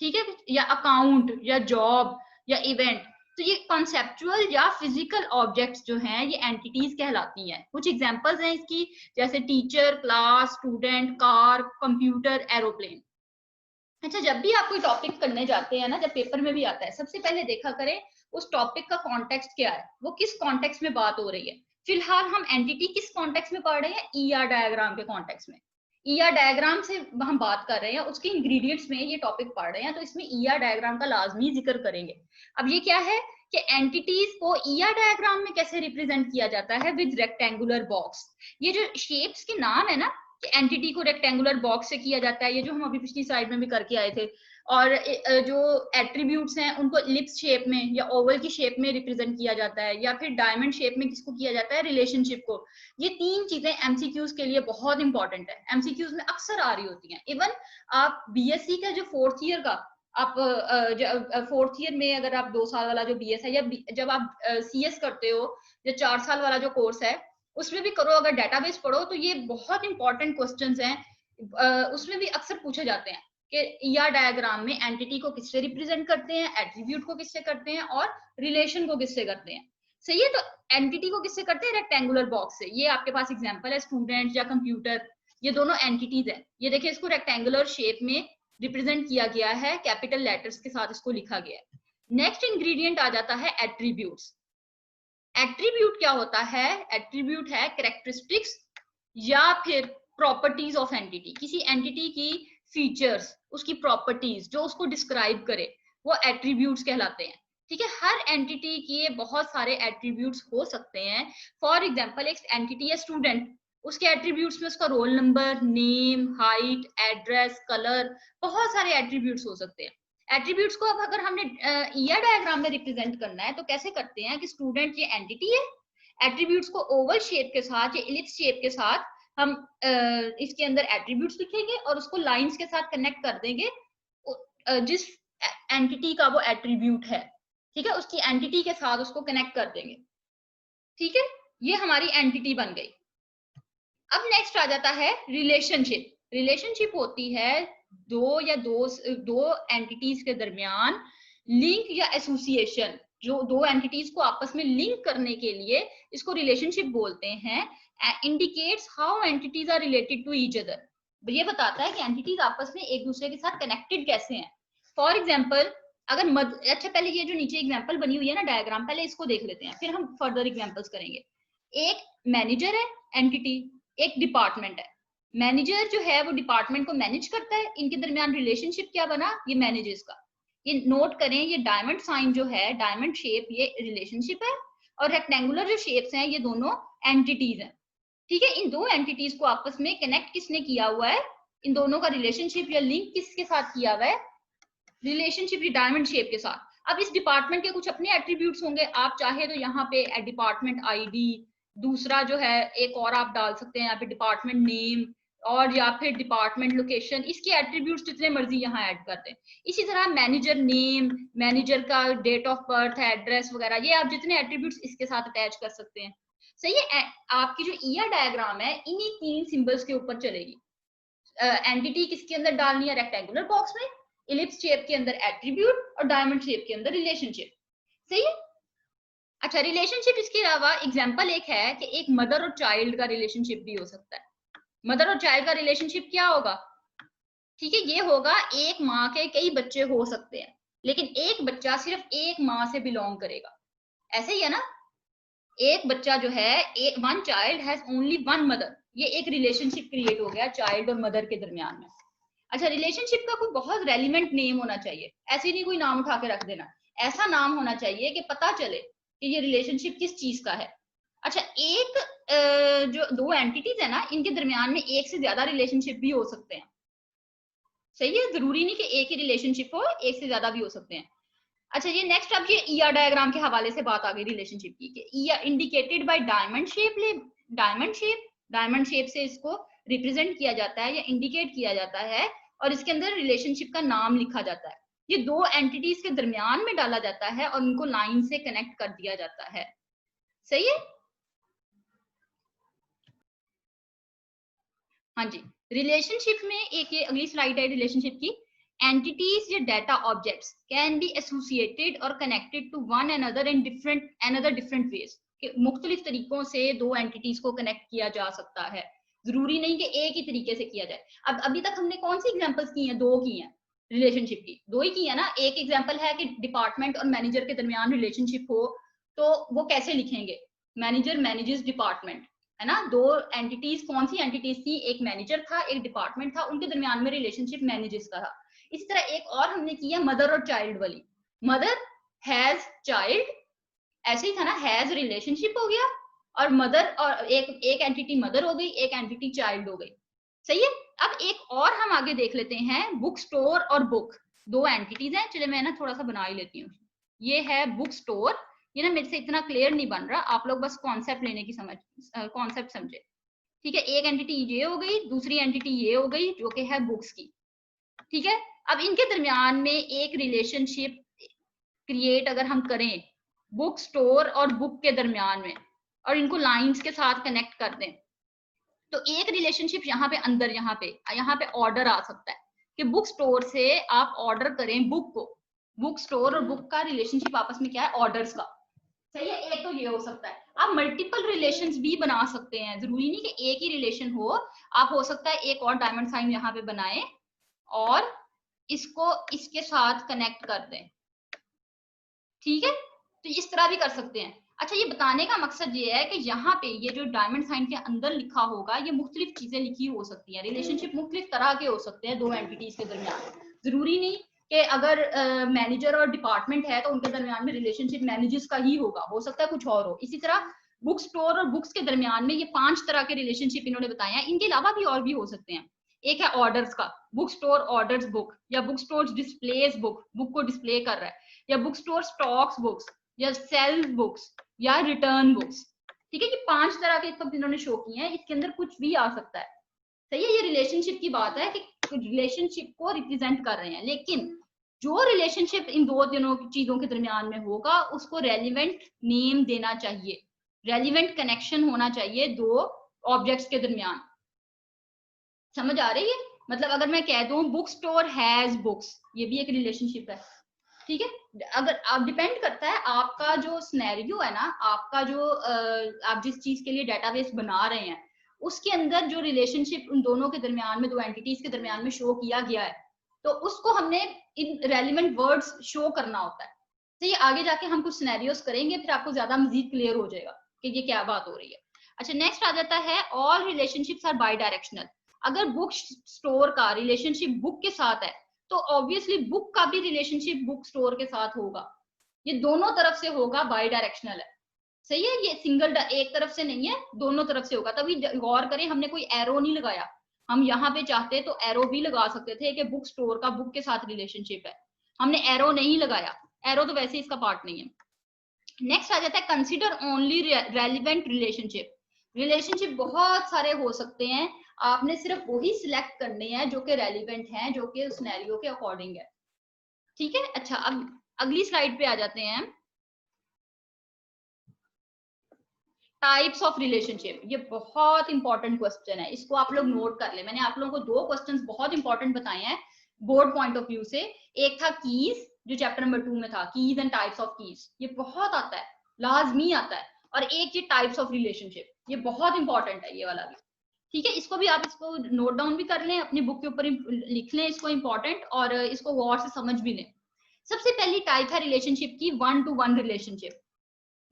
ठीक है, या अकाउंट या जॉब या इवेंट, तो ये कॉन्सेप्चुअल या फिजिकल ऑब्जेक्ट्स जो हैं ये एंटिटीज कहलाती हैं। कुछ एग्जांपल्स हैं इसकी, जैसे teacher, class, student, car, computer, aeroplane. अच्छा, जब भी आप कोई टॉपिक करने जाते हैं ना, जब पेपर में भी आता है, सबसे पहले देखा करें उस टॉपिक का कॉन्टेक्स्ट क्या है, वो किस कॉन्टेक्स्ट में बात हो रही है। फिलहाल हम एंटिटी किस कॉन्टेक्स्ट में पढ़ रहे हैं, ईआर डायग्राम के कॉन्टेक्स्ट में। ईआर डायग्राम से हम बात कर रहे हैं, उसके इंग्रेडिएंट्स में ये टॉपिक पढ़ रहे हैं, तो इसमें ईआर डायग्राम का लाजमी जिक्र करेंगे। अब ये क्या है कि एंटिटीज को ईआर डायग्राम में कैसे रिप्रेजेंट किया जाता है, विद रेक्टेंगुलर बॉक्स। ये जो शेप्स के नाम है ना, कि एंटिटी को रेक्टेंगुलर बॉक्स से किया जाता है, ये जो हम अभी पिछली स्लाइड में भी करके आए थे, और जो एट्रीब्यूट्स हैं उनको इलिप्स शेप में या ओवल की शेप में रिप्रेजेंट किया जाता है, या फिर डायमंड शेप में किसको किया जाता है, रिलेशनशिप को। ये तीन चीजें एमसीक्यूज के लिए बहुत इंपॉर्टेंट है, एमसीक्यूज में अक्सर आ रही होती हैं। इवन आप बीएससी का जो फोर्थ ईयर का, आप फोर्थ ईयर में अगर आप 2 साल वाला जो बीएस है, या जब आप सीएस करते हो, जो 4 साल वाला जो कोर्स है, उसमें भी करो, अगर डेटाबेस पढ़ो तो ये बहुत इंपॉर्टेंट क्वेश्चंस हैं। उसमें भी अक्सर पूछे जाते हैं कि ईआर डायग्राम में एंटिटी को किससे रिप्रेजेंट करते हैं, एट्रीब्यूट को किससे करते हैं, और रिलेशन को किससे करते हैं। सही है, तो एंटिटी को किससे करते हैं, रेक्टेंगुलर बॉक्स से। ये आपके पास एग्जांपल है, स्टूडेंट या कंप्यूटर, ये दोनों एंटिटीज है। ये देखिए, इसको रेक्टेंगुलर शेप में रिप्रेजेंट किया गया है, कैपिटल लेटर्स के साथ इसको लिखा गया है। नेक्स्ट इंग्रेडिएंट आ जाता है एट्रीब्यूट्स। एट्रीब्यूट क्या होता है, एट्रीब्यूट है कैरेक्टरिस्टिक्स या फिर प्रॉपर्टीज ऑफ एंटिटी, किसी एंटिटी की फीचर्स, उसकी प्रॉपर्टीज जो उसको डिस्क्राइब करे, वो एट्रीब्यूट्स कहलाते हैं। ठीक है, हर एंटिटी के बहुत सारे एट्रीब्यूट्स हो सकते हैं। फॉर एग्जांपल, एक एंटिटी है स्टूडेंट, उसके एट्रीब्यूट्स में उसका roll number, name, height, address, colour, बहुत सारे एट्रीब्यूट्स हो सकते हैं। एट्रीब्यूट्स को अब अगर हमने ईआर डायग्राम में रिप्रेजेंट करना है तो कैसे करते हैं कि स्टूडेंट ये एंटिटी है, एट्रीब्यूट्स को ओवल शेप के साथ या इलिप्स शेप के साथ हम इसके अंदर एट्रीब्यूट्स लिखेंगे और उसको लाइंस के साथ कनेक्ट कर देंगे जिस एंटिटी का वो एट्रीब्यूट है, ठीक है, उसकी एंटिटी के साथ उसको कनेक्ट कर देंगे। ठीक है, ये हमारी एंटिटी बन गई। अब नेक्स्ट आ जाता है रिलेशनशिप। रिलेशनशिप होती है दो एंटिटीज के दरमियान लिंक या एसोसिएशन, जो दो एंटिटीज को आपस में लिंक करने के लिए इसको रिलेशनशिप बोलते हैं। Indicates how entities are related to each other, ये बताता है कि एंटिटीज आपस में एक दूसरे के साथ कनेक्टेड कैसे हैं। फॉर एग्जाम्पल, अगर अच्छा, पहले ये जो नीचे एग्जाम्पल बनी हुई है ना डायग्राम, पहले इसको देख लेते हैं, फिर हम फर्दर एग्जाम्पल्स करेंगे। एक मैनेजर है एंटिटी, एक डिपार्टमेंट है। मैनेजर जो है वो डिपार्टमेंट को मैनेज करता है, इनके दरमियान रिलेशनशिप क्या बना, ये मैनेजर्स का। ये नोट करें, ये डायमंड साइन जो है, डायमंड शेप, ये रिलेशनशिप है, और रेक्टेंगुलर जो शेप्स हैं ये दोनों एंटिटीज हैं। ठीक है, इन दो एंटिटीज को आपस में कनेक्ट किसने किया हुआ है, इन दोनों का रिलेशनशिप या लिंक किसके साथ किया हुआ है, रिलेशनशिप डायमंड शेप के साथ। अब इस डिपार्टमेंट के कुछ अपने एट्रीब्यूट्स होंगे, आप चाहे तो यहाँ पे डिपार्टमेंट आईडी, दूसरा जो है एक और आप डाल सकते हैं यहाँ पे डिपार्टमेंट नेम, और या फिर डिपार्टमेंट लोकेशन, इसके एट्रीब्यूट्स जितने मर्जी यहाँ ऐड कर दें। इसी तरह मैनेजर नेम, मैनेजर का डेट ऑफ बर्थ, एड्रेस वगैरह, ये आप जितने एट्रीब्यूट्स इसके साथ अटैच कर सकते हैं। सही है, आपकी जो ईआर डायग्राम है इन्हीं तीन सिंबल्स के ऊपर चलेगी। एंटिटी किसके अंदर डालनी है, रेक्टेंगुलर बॉक्स में, इलिप्स शेप के अंदर एट्रीब्यूट, और डायमंड शेप के अंदर रिलेशनशिप। सही है। अच्छा, रिलेशनशिप इसके अलावा एग्जांपल एक है कि एक मदर और चाइल्ड का रिलेशनशिप भी हो सकता है। मदर और चाइल्ड का रिलेशनशिप क्या होगा, ठीक है, ये होगा एक माँ के कई बच्चे हो सकते हैं, लेकिन एक बच्चा सिर्फ एक माँ से बिलोंग करेगा। ऐसे ही है ना, एक बच्चा जो है, एक one child has only one mother, ये एक रिलेशनशिप क्रिएट हो गया चाइल्ड और मदर के दरमियान में। अच्छा, रिलेशनशिप का कोई बहुत रेलिवेंट नेम होना चाहिए, ऐसे नहीं कोई नाम उठा के रख देना, ऐसा नाम होना चाहिए कि पता चले कि ये रिलेशनशिप किस चीज का है। अच्छा, एक जो दो एंटिटीज है ना, इनके दरमियान में एक से ज्यादा रिलेशनशिप भी हो सकते हैं। सही है, जरूरी नहीं कि एक ही रिलेशनशिप हो, एक से ज्यादा भी हो सकते हैं। अच्छा, ये नेक्स्ट, अब ये ईआर डायग्राम के हवाले से बात आ गई रिलेशनशिप की, कि ER indicated by diamond shape. Diamond shape से इसको रिप्रेजेंट किया जाता है या इंडिकेट किया जाता है, और इसके अंदर रिलेशनशिप का नाम लिखा जाता है। ये दो एंटिटीज के दरमियान में डाला जाता है और उनको लाइन से कनेक्ट कर दिया जाता है। सही है? हाँ जी। रिलेशनशिप में एक ये अगली स्लाइड है रिलेशनशिप की। एंटिटीज या data objects can be associated और connected to one another in different ways. मुख्तलिफ तरीकों से दो एंटिटीज को कनेक्ट किया जा सकता है, जरूरी नहीं कि एक ही तरीके से किया जाए। अब अभी तक हमने कौन सी एग्जांपल्स की हैं? दो की हैं रिलेशनशिप की, दो ही की है ना। एक एग्जांपल है कि डिपार्टमेंट और मैनेजर के दरमियान रिलेशनशिप हो, तो वो कैसे लिखेंगे? मैनेजर मैनेजेस डिपार्टमेंट, है ना। दो एंटिटीज, कौन सी एंटिटीज थी? एक मैनेजर था, एक डिपार्टमेंट था, उनके दरमियान में रिलेशनशिप मैनेजर्स का था। इसी तरह एक और हमने किया मदर और चाइल्ड वाली। मदर हैज चाइल्ड, ऐसे ही था ना, हैज रिलेशनशिप हो गया, और मदर और एक एंटिटी मदर हो गई, एक एंटिटी चाइल्ड हो गई। सही है? अब एक और हम आगे देख लेते हैं, बुक स्टोर और बुक, दो एंटिटीज हैं। चलिए मैं ना थोड़ा सा बना ही लेती हूँ। ये है बुक स्टोर, ये ना मेरे से इतना क्लियर नहीं बन रहा, आप लोग बस कॉन्सेप्ट लेने की कॉन्सेप्ट समझे। ठीक है, एक एंटिटी ये हो गई, दूसरी एंटिटी ये हो गई जो कि है बुक्स की। ठीक है, अब इनके दरमियान में एक रिलेशनशिप क्रिएट अगर हम करें बुक स्टोर और बुक के दरमियान में, और इनको लाइंस के साथ कनेक्ट कर दें, तो एक रिलेशनशिप यहाँ पे अंदर, यहाँ पे ऑर्डर आ सकता है कि बुक स्टोर से आप ऑर्डर करें बुक को। बुक स्टोर और बुक का रिलेशनशिप आपस में क्या है? ऑर्डर्स का। सही है, एक तो ये हो सकता है। आप मल्टीपल रिलेशंस भी बना सकते हैं, जरूरी नहीं कि एक ही रिलेशन हो। आप हो सकता है एक और डायमंड साइन यहाँ पे बनाएं और इसको इसके साथ कनेक्ट कर दें। ठीक है, तो इस तरह भी कर सकते हैं। अच्छा, ये बताने का मकसद ये है कि यहाँ पे ये जो डायमंड साइन के अंदर लिखा होगा, ये मुख्तलिफ चीजें लिखी हो सकती हैं। रिलेशनशिप मुख्तलिफ तरह के हो सकते हैं दो एंटिटीज के दरमियान। जरूरी नहीं कि अगर मैनेजर और डिपार्टमेंट है तो उनके दरमियान में रिलेशनशिप मैनेजर्स का ही होगा, हो सकता है कुछ और हो। इसी तरह बुक स्टोर और बुक्स के दरमियान में ये 5 तरह के रिलेशनशिप इन्होंने बताए हैं। इनके अलावा भी और भी हो सकते हैं। एक है ऑर्डर्स का, बुक स्टोर ऑर्डर्स बुक, या book store displace book, book को डिस्प्ले कर रहा है, या बुक स्टोर स्टॉक्स बुक्स, या सेल्स बुक्स, या रिटर्न बुक्स। ठीक है, ये 5 तरह के सब इन्होंने शो किए हैं, इसके अंदर कुछ भी आ सकता है। सही है, ये रिलेशनशिप की बात है कि रिलेशनशिप को रिप्रेजेंट कर रहे हैं, लेकिन जो रिलेशनशिप इन दो दिनों की चीजों के दरमियान में होगा उसको रेलिवेंट नेम देना चाहिए, रेलिवेंट कनेक्शन होना चाहिए दो ऑब्जेक्ट्स के दरमियान। समझ आ रही है? मतलब अगर मैं कह दूं बुक स्टोर हैज बुक्स, ये भी एक रिलेशनशिप है। ठीक है, अगर आप डिपेंड करता है आपका जो सिनेरियो है ना, आपका जो आप जिस चीज के लिए डेटाबेस बना रहे हैं उसके अंदर जो रिलेशनशिप उन दोनों के दरमियान में, दो एंटिटीज के दरमियान में शो किया गया है, तो उसको हमने इन रेलिवेंट वर्ड्स शो करना होता है। तो ये आगे जाके हम कुछ सिनेरियोस करेंगे, फिर आपको ज्यादा मजीद क्लियर हो जाएगा कि ये क्या बात हो रही है। अच्छा, नेक्स्ट आ जाता है all relationships are bidirectional. अगर बुक स्टोर का रिलेशनशिप बुक के साथ है तो ऑब्वियसली बुक का भी रिलेशनशिप बुक स्टोर के साथ होगा। ये दोनों तरफ से होगा, बाई डायरेक्शनल है। सही है, ये सिंगल एक तरफ से नहीं है, दोनों तरफ से होगा। तभी गौर करें, हमने कोई एरो नहीं लगाया। हम यहाँ पे चाहते तो एरो भी लगा सकते थे कि बुक स्टोर का बुक के साथ रिलेशनशिप है, हमने एरो नहीं लगाया। एरो तो वैसे इसका पार्ट नहीं है। नेक्स्ट आ जाता है consider only relevant relationship. Relationship बहुत सारे हो सकते हैं, आपने सिर्फ वही सिलेक्ट करने हैं जो कि रेलिवेंट हैं, जो कि सिनेरियो के अकॉर्डिंग है। ठीक है, अच्छा अब अगली स्लाइड पे आ जाते हैं। टाइप्स ऑफ रिलेशनशिप, ये बहुत इंपॉर्टेंट क्वेश्चन है, इसको आप लोग नोट कर ले। मैंने आप लोगों को दो क्वेश्चंस बहुत इंपॉर्टेंट बताए हैं बोर्ड पॉइंट ऑफ व्यू से। एक था कीज, जो चैप्टर नंबर 2 में था, keys and types of keys, ये बहुत आता है, लाजमी आता है। और एक ये टाइप्स ऑफ रिलेशनशिप, ये बहुत इंपॉर्टेंट है ये वाला भी। ठीक है, इसको भी आप इसको नोट डाउन भी कर लें, अपनी बुक के ऊपर लिख लें इसको इंपॉर्टेंट, और इसको गौर से समझ भी लें। सबसे पहली टाइप है रिलेशनशिप की 1 to 1 रिलेशनशिप।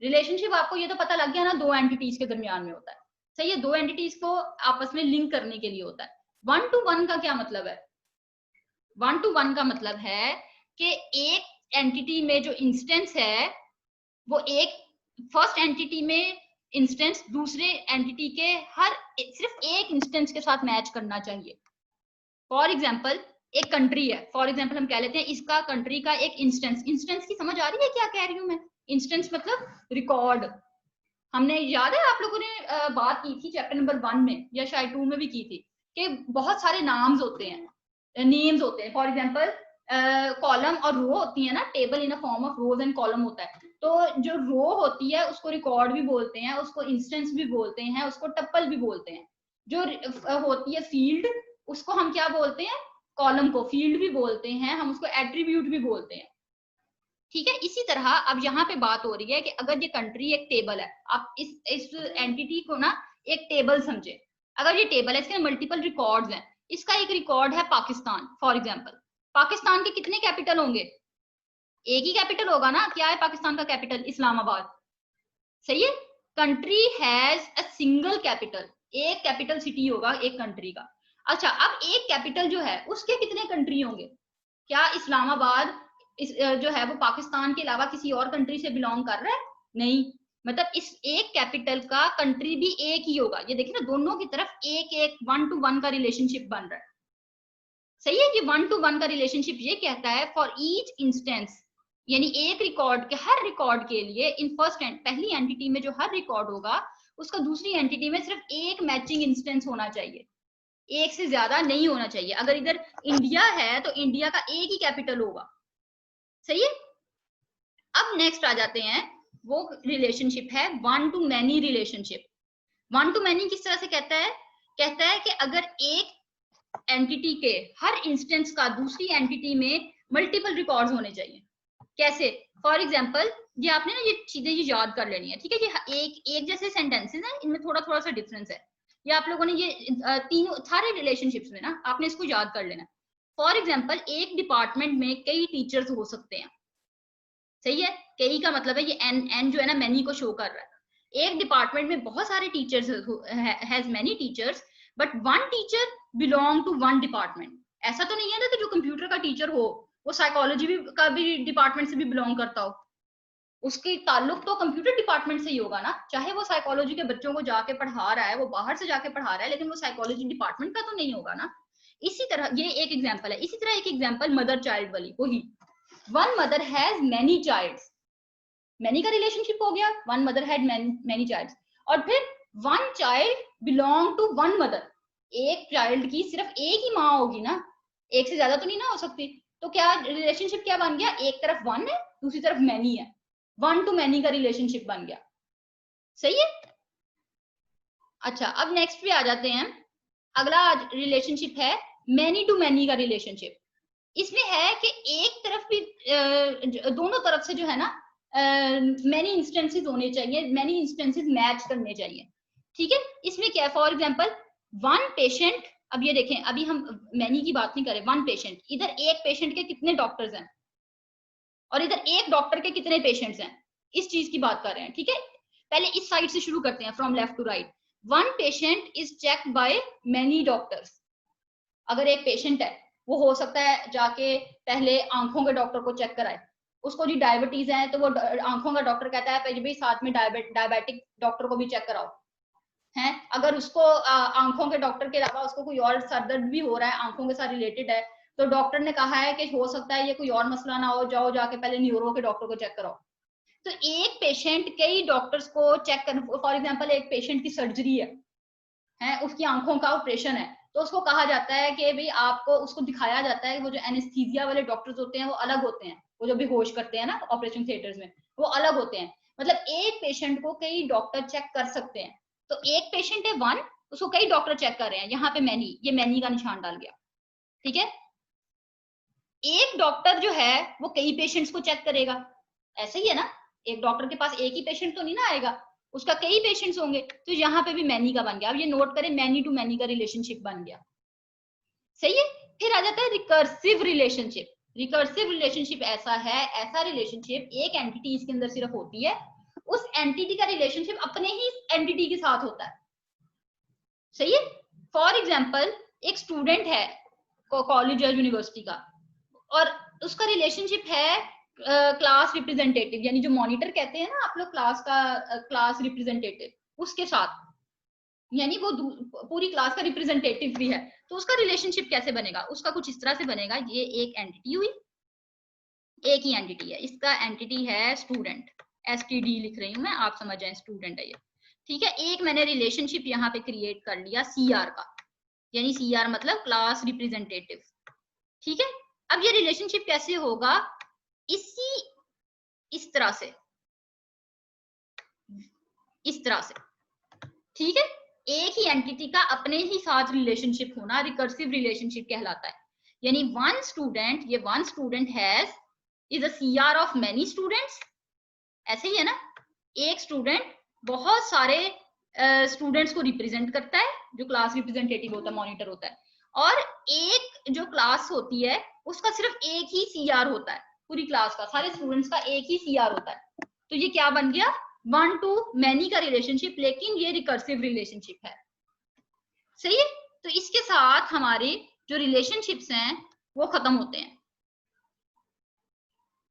रिलेशनशिप आपको ये तो पता लग गया ना, दो एंटिटीज के दरमियान में होता है। सही है, दो एंटिटीज को आपस में लिंक करने के लिए होता है। 1 to 1 का क्या मतलब है? 1 to 1 का मतलब है कि एक एंटिटी में जो इंस्टेंस है वो एक फर्स्ट एंटिटी में इंस्टेंस दूसरे एंटिटी के हर सिर्फ एक इंस्टेंस के साथ मैच करना चाहिए। फॉर एग्जाम्पल एक कंट्री है, फॉर एग्जाम्पल हम कह लेते हैं इसका कंट्री का एक इंस्टेंस। इंस्टेंस की समझ आ रही है क्या कह रही हूं मैं? इंस्टेंस मतलब रिकॉर्ड। हमने याद है आप लोगों ने बात की थी चैप्टर नंबर 1 में या शायद 2 में भी की थी कि बहुत सारे नाम्स होते हैं, नेम्स होते हैं। फॉर एग्जाम्पल कॉलम और रो होती है ना, table in a form of rose and column होता है। तो जो रो होती है उसको रिकॉर्ड भी बोलते हैं, उसको इंस्टेंस भी बोलते हैं, उसको टप्पल भी बोलते हैं। जो होती है फील्ड, उसको हम क्या बोलते हैं, कॉलम को फील्ड भी बोलते हैं, हम उसको एट्रीब्यूट भी बोलते हैं। ठीक है, इसी तरह अब यहाँ पे बात हो रही है कि अगर ये कंट्री एक टेबल है, आप इस एंटिटी को ना एक टेबल समझे। अगर ये टेबल है, इसके मल्टीपल रिकॉर्ड्स हैं, इसका एक रिकॉर्ड है पाकिस्तान फॉर एग्जांपल। पाकिस्तान के कितने कैपिटल होंगे? एक ही कैपिटल होगा ना। क्या है पाकिस्तान का कैपिटल? इस्लामाबाद। सही है। Country has a single capital, एक कैपिटल सिटी होगा एक कंट्री का। अच्छा, अब एक कैपिटल जो है उसके कितने कंट्री होंगे? क्या इस्लामाबाद जो है वो पाकिस्तान के अलावा किसी और कंट्री से बिलोंग कर रहा है? नहीं। मतलब इस एक कैपिटल का कंट्री भी एक ही होगा। ये देखिए ना, दोनों की तरफ एक एक 1 to 1 का रिलेशनशिप बन रहा है। सही है। ये 1 to 1 का रिलेशनशिप ये कहता है फॉर ईच इंस्टेंस, यानी एक रिकॉर्ड के हर रिकॉर्ड के लिए इन फर्स्ट पहली एंटिटी में जो हर रिकॉर्ड होगा उसका दूसरी एंटिटी में सिर्फ एक मैचिंग इंस्टेंस होना चाहिए, एक से ज्यादा नहीं होना चाहिए। अगर इधर इंडिया है तो इंडिया का एक ही कैपिटल होगा। सही है। अब नेक्स्ट आ जाते हैं, वो रिलेशनशिप है 1 to many relationship. 1 to many किस तरह से कहता है? कहता है कि अगर एक एंटिटी के हर इंस्टेंस का दूसरी एंटिटी में मल्टीपल रिकॉर्ड्स होने चाहिए। कैसे? फॉर एग्जांपल, ये आपने ना ये चीजें ये याद कर लेनी है। ठीक है, ये एक जैसे सेंटेंसेस हैं, इनमें थोड़ा थोड़ा सा डिफरेंस है। ये आप लोगों ने ये तीनों सारे रिलेशनशिप्स में ना आपने इसको याद कर लेना। फॉर एग्जांपल, एक डिपार्टमेंट में कई टीचर्स हो सकते हैं। सही है। कई का मतलब है ये एन जो है ना मैनी को शो कर रहा है। एक डिपार्टमेंट में बहुत सारे teachers has many teachers, but one teacher belong to one department. ऐसा तो नहीं है ना कि जो कंप्यूटर का टीचर हो वो साइकोलॉजी भी का भी डिपार्टमेंट से भी बिलोंग करता हो। उसकी ताल्लुक तो कंप्यूटर डिपार्टमेंट से ही होगा ना। चाहे वो साइकोलॉजी के बच्चों को जाके पढ़ा रहा है, वो बाहर से जाके पढ़ा रहा है, लेकिन वो साइकोलॉजी डिपार्टमेंट का तो नहीं होगा ना। इसी तरह ये एक एग्जाम्पल है। इसी तरह एक एग्जाम्पल मदर चाइल्ड वाली, वही one mother has many childs, many का रिलेशनशिप हो गया, one mother had many childs. और फिर one child belong to one mother, एक चाइल्ड की सिर्फ एक ही माँ होगी ना, एक से ज्यादा तो नहीं ना हो सकती। तो क्या रिलेशनशिप क्या बन गया? एक तरफ वन है, दूसरी तरफ मैनी है, 1 to many का रिलेशनशिप बन गया। सही है। अच्छा, अब नेक्स्ट पे आ जाते हैं। अगला रिलेशनशिप है मैनी टू मैनी का रिलेशनशिप। इसमें है कि एक तरफ भी दोनों तरफ से जो है ना मैनी इंस्टेंसेस होने चाहिए, मैनी इंस्टेंसेस मैच करने चाहिए। ठीक है। इसमें क्या है? फॉर एग्जांपल, वन पेशेंट, अब ये देखें, अभी हम मैनी की बात नहीं करें, वन पेशेंट, इधर एक पेशेंट के कितने डॉक्टर्स हैं और इधर एक डॉक्टर के कितने पेशेंट्स हैं, इस चीज की बात कर रहे हैं। ठीक है। पहले इस साइड से शुरू करते हैं, from left to right. One patient is checked by many doctors. अगर एक पेशेंट है, वो हो सकता है जाके पहले आंखों के डॉक्टर को चेक कराए। उसको जी डायबिटीज है तो वो आंखों का डॉक्टर कहता है भाई साथ में डायबिटिक डॉक्टर को भी चेक कराओ। है, अगर उसको आंखों के डॉक्टर के अलावा उसको कोई और सर दर्द भी हो रहा है, आंखों के साथ रिलेटेड है, तो डॉक्टर ने कहा है कि हो सकता है ये कोई और मसला ना हो, जाओ जाके पहले न्यूरो के डॉक्टर को चेक कराओ। तो एक पेशेंट कई डॉक्टर्स को चेक कर, फॉर एग्जांपल एक पेशेंट की सर्जरी है, उसकी आंखों का ऑपरेशन है, तो उसको कहा जाता है कि भाई आपको, उसको दिखाया जाता है, वो जो एनेस्थीसिया वाले डॉक्टर्स होते हैं वो अलग होते हैं, वो जो बेहोश करते हैं ना ऑपरेशन थिएटर्स में, वो अलग होते हैं। मतलब एक पेशेंट को कई डॉक्टर चेक कर सकते हैं। तो एक पेशेंट है वन, उसको कई डॉक्टर चेक कर रहे हैं, यहाँ पे मैनी, ये मैनी का निशान डाल गया। ठीक है। एक डॉक्टर जो है वो कई पेशेंट्स को चेक करेगा, ऐसा ही है ना। एक डॉक्टर के पास एक ही पेशेंट तो नहीं ना आएगा, उसका कई पेशेंट्स होंगे, तो यहाँ पे भी मैनी का बन गया। अब ये नोट करें, मैनी टू मैनी का रिलेशनशिप बन गया। सही है। फिर आ जाता है रिकर्सिव रिलेशनशिप। रिकर्सिव रिलेशनशिप ऐसा है, ऐसा रिलेशनशिप एक एंटिटी इसके अंदर सिर्फ होती है, उस एंटिटी का रिलेशनशिप अपने ही एंटिटी के साथ होता है। सही है। फॉर एग्जाम्पल, एक स्टूडेंट है कॉलेज या यूनिवर्सिटी का, और उसका रिलेशनशिप है क्लास रिप्रेजेंटेटिव, यानी जो मॉनिटर कहते हैं ना आप लोग, क्लास का क्लास रिप्रेजेंटेटिव, उसके साथ, यानी वो पूरी क्लास का रिप्रेजेंटेटिव भी है। तो उसका रिलेशनशिप कैसे बनेगा? उसका कुछ इस तरह से बनेगा, ये एक एंटिटी हुई, एक ही एंटिटी है, इसका एंटिटी है स्टूडेंट, STD लिख रही हूं मैं, आप समझ जाए स्टूडेंट है ये। ठीक है। एक मैंने रिलेशनशिप यहाँ पे क्रिएट कर लिया CR का, यानी CR मतलब क्लास रिप्रेजेंटेटिव। ठीक है। अब ये रिलेशनशिप कैसे होगा, इस तरह से, इस तरह से, ठीक है। एक ही एंटिटी का अपने ही साथ रिलेशनशिप होना रिकर्सिव रिलेशनशिप कहलाता है। यानी वन स्टूडेंट, ये one student has is a CR of many students, ऐसे ही है ना। एक स्टूडेंट बहुत सारे स्टूडेंट्स को रिप्रेजेंट करता है, जो क्लास रिप्रेजेंटेटिव होता है, मॉनिटर होता है। और एक जो क्लास होती है उसका सिर्फ एक ही सीआर होता है, पूरी क्लास का, सारे स्टूडेंट्स का एक ही सीआर होता है। तो ये क्या बन गया, वन टू मैनी का रिलेशनशिप, लेकिन ये रिकर्सिव रिलेशनशिप है, सही है। तो इसके साथ हमारे जो रिलेशनशिप्स हैं वो खत्म होते हैं।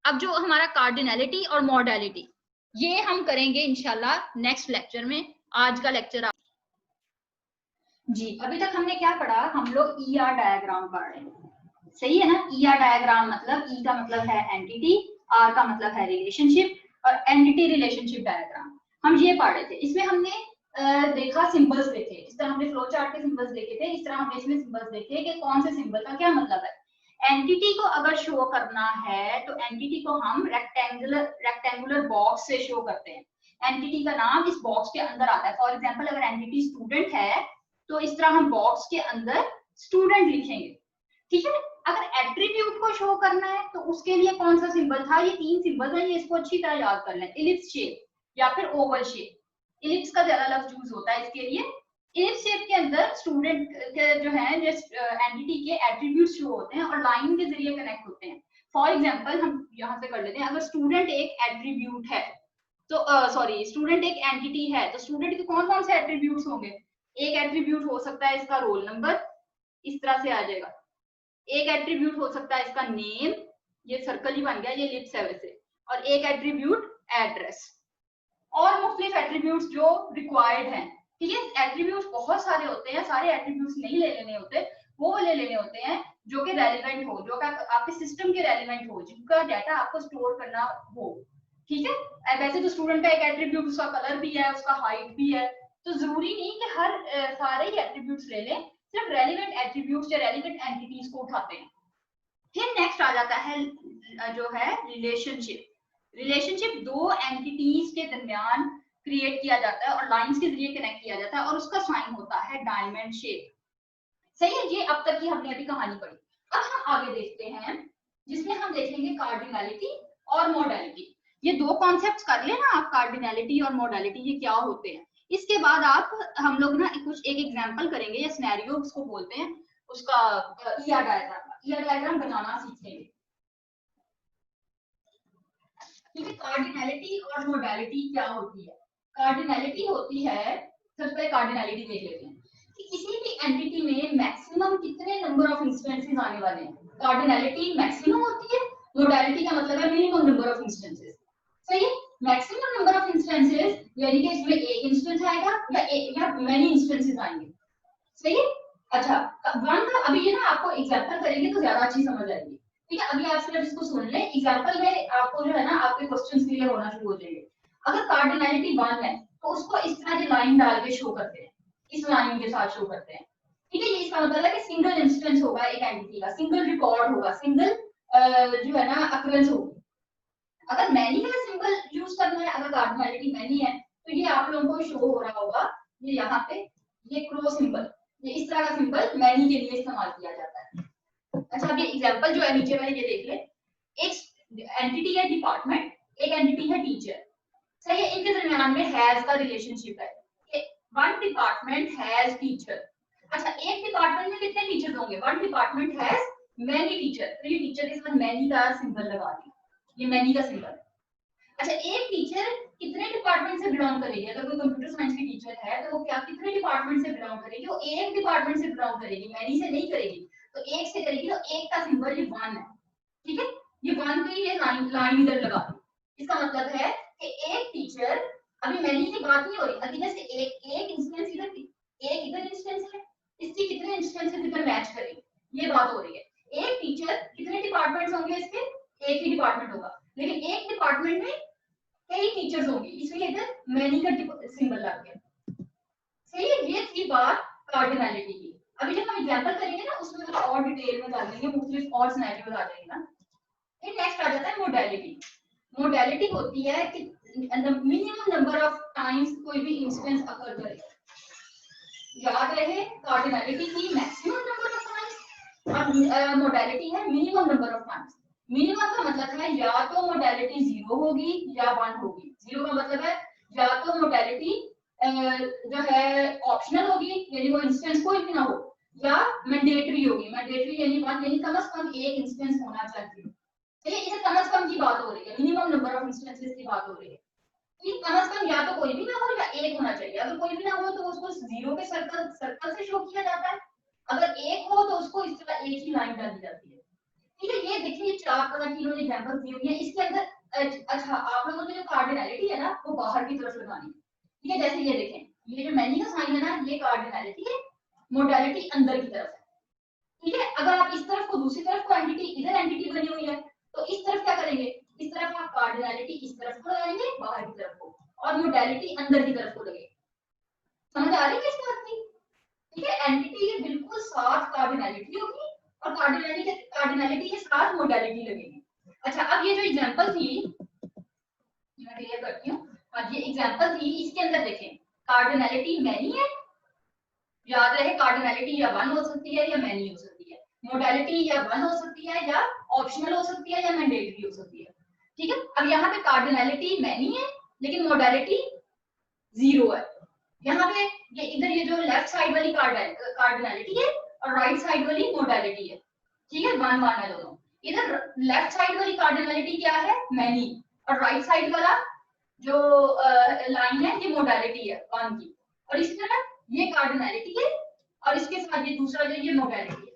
अब जो हमारा कार्डिनैलिटी और मॉडैलिटी, ये हम करेंगे इंशाल्लाह नेक्स्ट लेक्चर में। आज का लेक्चर जी, अभी तक हमने क्या पढ़ा, हम लोग ईआर डायग्राम पढ़ रहे हैं, सही है ना। ईआर डायग्राम मतलब ई का मतलब है एंटिटी, आर का मतलब है रिलेशनशिप, और एंटिटी रिलेशनशिप डायग्राम हम ये पढ़ रहे थे। इसमें हमने देखा सिंबल्स देखे, इस तरह हमने फ्लो चार्ट के सिंबल्स देखे थे, इस तरह हमने इसमें सिंबल्स देखे कि कौन से सिंबल का क्या मतलब है। एंटिटी को अगर शो करना है तो एंटिटी को हम रेक्टेंगुलर बॉक्स से शो करते हैं। एंटिटी का नाम इस बॉक्स के अंदर आता है। फॉर एग्जांपल अगर एंटिटी स्टूडेंट है तो इस तरह हम बॉक्स के अंदर स्टूडेंट लिखेंगे, ठीक है। अगर एट्रीब्यूट को शो करना है तो उसके लिए कौन सा सिंबल था, ये तीन सिंबल है, ये इसको अच्छी तरह याद कर लें। इलिप्स शेप या फिर ओवल शेप, इलिप्स का ज्यादा लफ्ज यूज होता है इसके लिए। इलिप्स शेप के अंदर स्टूडेंट के जो है एंटिटी के एट्रीब्यूट्स शो होते हैं और लाइन के जरिए कनेक्ट होते हैं। फॉर एग्जांपल हम यहाँ से कर लेते हैं, अगर स्टूडेंट एक एट्रीब्यूट है तो सॉरी स्टूडेंट एक एंटिटी है तो स्टूडेंट के कौन कौन से एट्रीब्यूट्स होंगे। एक एट्रीब्यूट हो सकता है इसका रोल नंबर, इस तरह से आ जाएगा। एक एट्रीब्यूट हो सकता है इसका नेम, ये सर्कल ही बन गया, ये लिप्स है वैसे। और एक एट्रीब्यूट एड्रेस, और मुख्तलिफ एट्रीब्यूट्स जो रिक्वायर्ड हैं, ठीक है। एट्रीब्यूट्स बहुत सारे होते हैं, सारे एट्रीब्यूट्स नहीं ले लेने होते, वो ले लेने होते हैं जो कि रेलिवेंट हो, जो आपके सिस्टम के रेलिवेंट हो, जिनका डाटा आपको स्टोर करना हो, ठीक है। वैसे तो स्टूडेंट का एक एट्रीब्यूट उसका कलर भी है, उसका हाइट भी है, तो जरूरी नहीं कि हर सारे ही एट्रीब्यूट्स ले लें, सिर्फ रेलिवेंट एट्रीब्यूट्स या रेलिवेंट एंटिटीज को उठाते हैं। फिर नेक्स्ट आ जाता है जो है रिलेशनशिप। रिलेशनशिप दो एंटिटीज के दरमियान क्रिएट किया जाता है और लाइंस के जरिए कनेक्ट किया जाता है और उसका साइन होता है डायमंड शेप, सही है। ये अब तक की हमने अभी कहानी पढ़ी। अब हम आगे देखते हैं जिसमें हम देखेंगे कार्डिनैलिटी और मॉडैलिटी। ये दो कॉन्सेप्ट्स कर लेना आप, कार्डिनैलिटी और मॉडैलिटी ये क्या होते हैं। इसके बाद आप हम लोग ना कुछ एक एग्जांपल करेंगे या सिनेरियो उसको बोलते हैं, उसका ईआर डायग्राम बनाना सीखेंगे, ठीक है। कार्डिनैलिटी और मॉडैलिटी क्या होती है। कार्डिनैलिटी होती है, सबसे पहले कार्डिनैलिटी देख लेते हैं कि किसी भी एंटिटी में मैक्सिमम कितने नंबर ऑफ इंस्टेंसेस आने वाले हैं। कार्डिनैलिटी मैक्सिमम होती है, मॉडैलिटी का मतलब है मिनिमम नंबर ऑफ इंस्टेंसेस, सही है। मैक्सिमम नंबर ऑफ इंस्टेंसेस यानी कि इसमें एक इंस्टेंस आएगा या मेनी इंस्टेंसेस आएंगे, सही है। अच्छा, वन का अभी ये ना आपको एग्जांपल करेंगे तो ज्यादा अच्छी समझ आएगी, ठीक है। अभी आप सिर्फ इसको सुन लें, एग्जांपल में आपको जो है ना आपके क्वेश्चंस क्लियर होना शुरू हो जाएंगे। अगर कार्डिनैलिटी 1 है तो उसको इस तरह की लाइन डाल के शो करते हैं, इस लाइन के साथ शो करते हैं, ठीक है। ये इसका मतलब है कि सिंगल इंस्टेंस होगा एक एंटिटी का, सिंगल रिकॉर्ड होगा, सिंगल जो है ना अक्रेंस होगी। अगर मैनी का सिंबल यूज करना है, अगर कार्डिनैलिटी मैनी है तो ये आप लोगों को शो हो रहा होगा, ये यहाँ पे ये क्रो सिंबल, ये इस तरह का सिंबल मैनी के लिए इस्तेमाल किया जाता है। अच्छा, अब ये एग्जांपल जो है नीचे वाले ये देख ले, एक एंटिटी है डिपार्टमेंट, एक एंटिटी है टीचर, सही है। इनके दरमियान में हैज का रिलेशनशिप है, वन डिपार्टमेंट हैज टीचर। अच्छा, एक डिपार्टमेंट में कितने टीचर्स होंगे, one department has many teacher, तो ये टीचर के साथ मैनी का सिंबल लगा दिया, ये मैनी का सिंबल। अच्छा, एक टीचर कितने डिपार्टमेंट से बिलोंग करेगी, अगर कोई कंप्यूटर साइंस की टीचर है तो वो क्या कितने डिपार्टमेंट से बिलोंग करेगी, वो एक डिपार्टमेंट से बिलोंग करेगी, मैनी से नहीं करेगी, तो एक से करेगी, तो एक का सिंबल ये 1 है, ठीक है। ये 1 पे ये लाइन इधर लगा दी। इसका मतलब है कि एक टीचर, अभी मैनी की बात नहीं हो रही, अभी जैसे एक इंस्टेंस इधर, एक इधर इंस्टेंस है, इसकी कितने इंस्टेंसेस इधर मैच करेंगे, ये बात हो रही है। एक टीचर कितने डिपार्टमेंट्स होंगे इसके, एक ही डिपार्टमेंट होगा, लेकिन एक डिपार्टमेंट में कई टीचर्स होंगे, इसलिए इधर मैनी का सिंबल लग गया, सही है। ये थी बात कार्डिनैलिटी की। अभी जब हम एग्जांपल करेंगे ना उसमें कुछ और डिटेल में डाल देंगे, मुख्तलिफ और सिनेरियो बता देंगे ना। फिर नेक्स्ट आ जाता है मोडालिटी। मोडालिटी होती है कि मिनिमम नंबर ऑफ टाइम्स कोई भी इंस्टेंस अकर करे। याद रहे कार्डिनलिटी की मैक्सिमम नंबर ऑफ टाइम्स और मोडालिटी है minimum number of times. Minimum का मतलब है या तो मोडालिटी 0 होगी या 1 होगी। 0 का मतलब है या तो मोडालिटी जो है ऑप्शनल होगी यानी वो इंस्टेंस कोई भी ना हो, या मैंडेटरी होगी। मैंडेटरी यानी 1 यानी कम से कम एक इंस्टेंस होना चाहिए। चलिए इसे कम से कम की बात हो रही है, मिनिमम नंबर ऑफ इंस्टेंसेस की बात हो रही है। कम से कम या तो कोई भी ना हो या एक होना चाहिए। अगर कोई भी ना हो तो उसको 0 के सर्कल से शो किया जाता है, अगर एक हो तो उसको इस तरह एक ही लाइन डाली जाती है। ठीक है, ये देखिए 4 तरह की इन्होंने एग्जांपल दी हुई है। इसके अंदर अच्छा आप लोगों ने जो कार्डिनलिटी है ना वो बाहर की तरफ लगानी है। ठीक है, जैसे ये देखें, ये जो मैनी का साइन है ना ये कार्डिनलिटी है, मोडालिटी अंदर की तरफ है। ठीक है, अगर आप इस तरफ को दूसरी तरफ को एंटिटी, इधर एंटिटी बनी हुई है तो इस तरफ क्या करेंगे, इस तरफ आप कार्डिनलिटी इस तरफ को लगाएंगे बाहर की तरफ को, और मोडालिटी अंदर की तरफ को लगेगी। समझ आ रही है इस बात की? ठीक है, एंटिटी के बिल्कुल साथ कार्डिनलिटी होगी और कार्डिनलिटी के साथ मोडालिटी लगेगी। अच्छा, अब ये जो एग्जांपल थी मैं क्लियर करती हूँ। अब ये एग्जांपल थी, इसके अंदर देखें कार्डिनलिटी मैनी है, याद रहे कार्डिनलिटी या 1 हो सकती है या मैनी हो सकती है। मोडालिटी या 1 हो सकती है या ऑप्शनल हो सकती है या मैंडेटरी हो सकती है। ठीक है, अब यहाँ पे कार्डिनलिटी मैनी है लेकिन मोडालिटी 0 है। यहाँ पे ये इधर ये जो लेफ्ट साइड वाली कार्डिनलिटी है और राइट साइड वाली मोडालिटी है। ठीक है, 1 1 है दोनों। इधर लेफ्ट साइड वाली कार्डिनलिटी क्या है, मैनी, और राइट साइड वाला जो लाइन है ये मोडालिटी है 1 की। और इसी तरह ये कार्डिनलिटी है और इसके साथ ये दूसरा जो ये मोडालिटी है।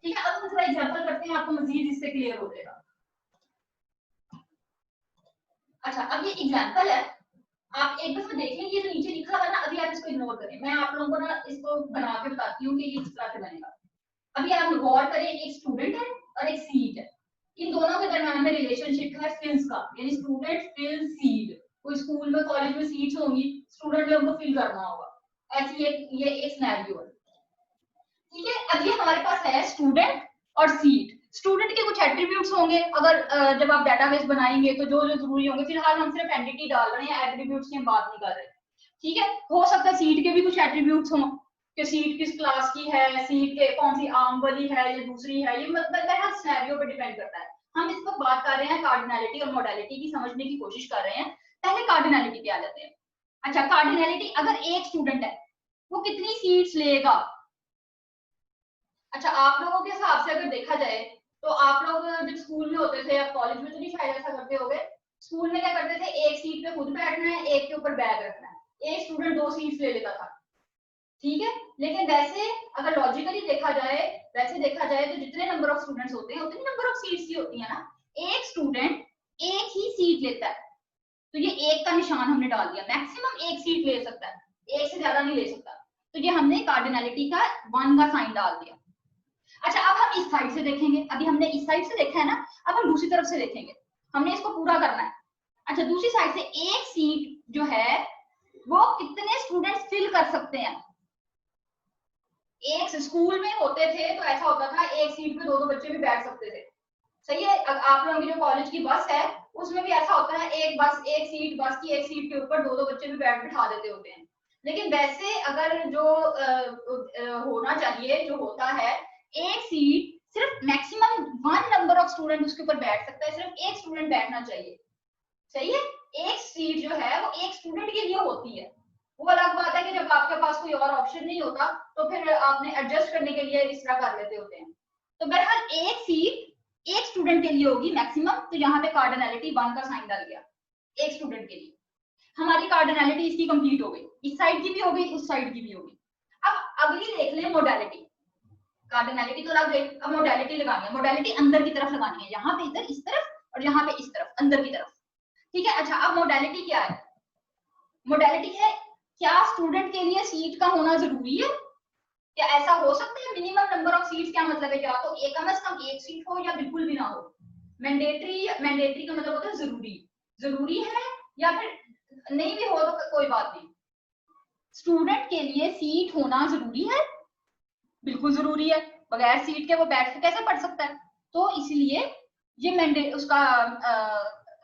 ठीक है, अब हम थोड़ा एग्जांपल करते हैं, आपको मजीद इससे क्लियर हो जाएगा। अच्छा, अब ये एग्जांपल है, आप एक दफा देखें, ये जो नीचे लिखा हुआ है ना, अभी आप इसको इग्नोर करें, मैं आप लोगों को ना इसको बना के बताती हूँ कि ये किस तरह से बनेगा। अभी आप गौर करें, एक स्टूडेंट है और एक सीट है, इन दोनों के दरमियान में रिलेशनशिप है फिल्स का, यानी स्टूडेंट फिल सीट। कोई स्कूल में कॉलेज में सीट्स होंगी, स्टूडेंट ने उनको फिल करना होगा, ऐसी ये एक सिनेरियो है। ठीक है, अब ये हमारे पास है स्टूडेंट और सीट। स्टूडेंट के कुछ एट्रीब्यूट्स होंगे, अगर जब आप डेटाबेस बनाएंगे तो जो जो जरूरी होंगे, फिलहाल हम सिर्फ एंटिटी डाल रहे हैं, एट्रीब्यूट्स की हम बात नहीं कर रहे। ठीक है, हो सकता है सीट के भी कुछ एट्रीब्यूट्स हों कि सीट किस क्लास की है, सीट के कौन सी आर्म वाली है या दूसरी है, ये मतलब हर सिनेरियो पे डिपेंड करता है। हम इस पर बात कर रहे हैं कार्डिनलिटी और मोडालिटी की, समझने की कोशिश कर रहे हैं। पहले कार्डिनलिटी पे आ जाते हैं। अच्छा, कार्डिनलिटी, अगर एक स्टूडेंट है वो कितनी सीट्स लेगा। अच्छा, आप लोगों के हिसाब से अगर देखा जाए तो आप लोग जब स्कूल में होते थे या कॉलेज में तो नहीं शायद ऐसा करते होंगे, स्कूल में क्या करते थे, एक सीट पे खुद बैठना है, एक के ऊपर बैग रखना है, एक स्टूडेंट 2 सीट्स ले लेता था। ठीक है, लेकिन वैसे अगर लॉजिकली देखा जाए तो जितने नंबर ऑफ स्टूडेंट्स होते हैं उतनी नंबर ऑफ सीट्स ही होती है ना। एक स्टूडेंट एक ही सीट लेता है, तो ये एक का निशान हमने डाल दिया, मैक्सिमम एक सीट ले सकता है, एक से ज्यादा नहीं ले सकता, तो ये हमने कार्डिनलिटी का 1 का साइन डाल दिया। अच्छा, अब हम इस साइड से देखेंगे, अभी हमने इस साइड से देखा है ना, अब हम दूसरी तरफ से देखेंगे, हमने इसको पूरा करना है। अच्छा, दूसरी साइड से एक सीट जो है वो कितने स्टूडेंट्स फिल कर सकते हैं। एक स्कूल में होते थे तो ऐसा होता था, एक सीट पे 2 बच्चे भी बैठ सकते थे। सही है, आप लोगों की जो कॉलेज की बस है उसमें भी ऐसा होता है, एक बस एक सीट, बस की एक सीट के ऊपर 2 बच्चे भी बिठा देते होते हैं। लेकिन वैसे अगर जो होना चाहिए, जो होता है, एक सीट सिर्फ मैक्सिमम 1 नंबर ऑफ स्टूडेंट उसके ऊपर बैठ सकता है, सिर्फ एक स्टूडेंट बैठना चाहिए। सही है, एक सीट जो है वो एक स्टूडेंट के लिए होती है। वो अलग बात है कि जब आपके पास कोई और ऑप्शन नहीं होता तो फिर आपने एडजस्ट करने के लिए इस तरह कर लेते होते हैं। तो बहरहाल एक सीट एक स्टूडेंट के लिए होगी मैक्सिमम, तो यहाँ पे कार्डिनलिटी 1 का साइन डाल गया एक स्टूडेंट के लिए। हमारी कार्डिनलिटी इसकी कंप्लीट हो गई, इस साइड की भी हो गई, उस साइड की भी हो गई। अब अगली देख लें मोडालिटी। कार्डिनलिटी तो लग गई, अब मोडालिटी लगानी है। मोडालिटी अंदर की तरफ लगानी है, यहाँ पे इधर इस तरफ और यहाँ पे इस तरफ, अंदर की तरफ। ठीक है, अच्छा, अब मोडालिटी क्या है, मोडालिटी है क्या स्टूडेंट के लिए सीट का होना जरूरी है, क्या ऐसा हो सकता है मिनिमम नंबर ऑफ सीट्स, क्या मतलब है, या तो एक कम से कम एक सीट हो या बिल्कुल भी ना हो। मैंडेटरी का मतलब होता है जरूरी, जरूरी है, या फिर नहीं भी हो तो कोई बात नहीं, स्टूडेंट के लिए सीट होना जरूरी है। बिल्कुल जरूरी है, बगैर सीट के वो बैठ के कैसे पढ़ सकता है। तो इसलिए ये मैंडेट उसका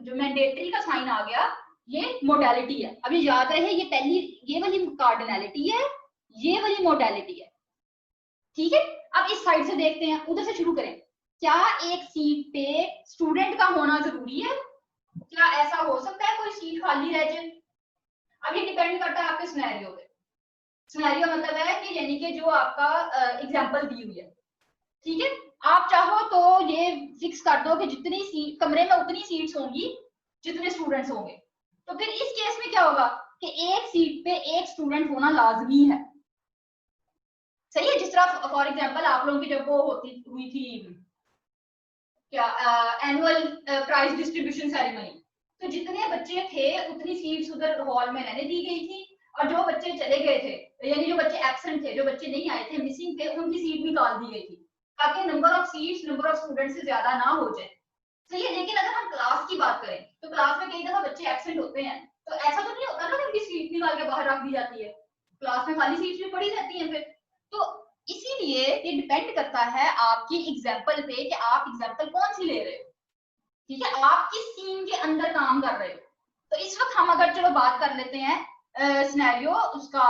जो मैंडेटरी का साइन आ गया, ये मोडालिटी है। अभी याद रहे ये पहली ये वाली कार्डिनलिटी है, ये वाली मोडालिटी है, ठीक है। अब इस साइड से देखते हैं, उधर से शुरू करें। क्या एक सीट पे स्टूडेंट का होना जरूरी है? क्या ऐसा हो सकता है कोई सीट खाली रह जाए? अब ये डिपेंड करता है आपके सिनेरियो पे। सिनेरियो मतलब है कि यानी कि जो आपका एग्जांपल दी हुई है, ठीक है। आप चाहो तो ये फिक्स कर दो कि जितनी सीट कमरे में उतनी सीट्स होंगी जितने स्टूडेंट्स होंगे। तो फिर इस केस में क्या होगा कि एक सीट पे एक स्टूडेंट होना लाजमी है, सही है। जिस तरह फॉर एग्जांपल आप लोगों की जब वो होती हुई थी क्या एनुअल प्राइज डिस्ट्रीब्यूशन सेरेमनी, तो जितने बच्चे थे उतनी सीट्स उधर हॉल में रहने दी गई थी, और जो बच्चे चले गए थे यानी जो बच्चे एब्सेंट थे, जो बच्चे नहीं आए थे, मिसिंग थे, उनकी सीट निकाल दी गई थी ताकि number of seats number of student से ज्यादा ना हो जाए, सही है। लेकिन अगर हम क्लास की बात करें तो क्लास में कई दफा बच्चे एब्सेंट होते हैं, तो ऐसा तो नहीं होता ना कि उनकी सीट निकाल के बाहर रख दी जाती है, क्लास में खाली सीट्स भी पड़ी रहती हैं फिर। तो इसीलिए ये डिपेंड करता है आपकी एग्जाम्पल पे कि आप एग्जाम्पल कौन सी ले रहे हो, ठीक है, आप किस सीन के अंदर काम कर रहे हो। तो इस वक्त हम अगर चलो बात कर लेते हैं सिनेरियो उसका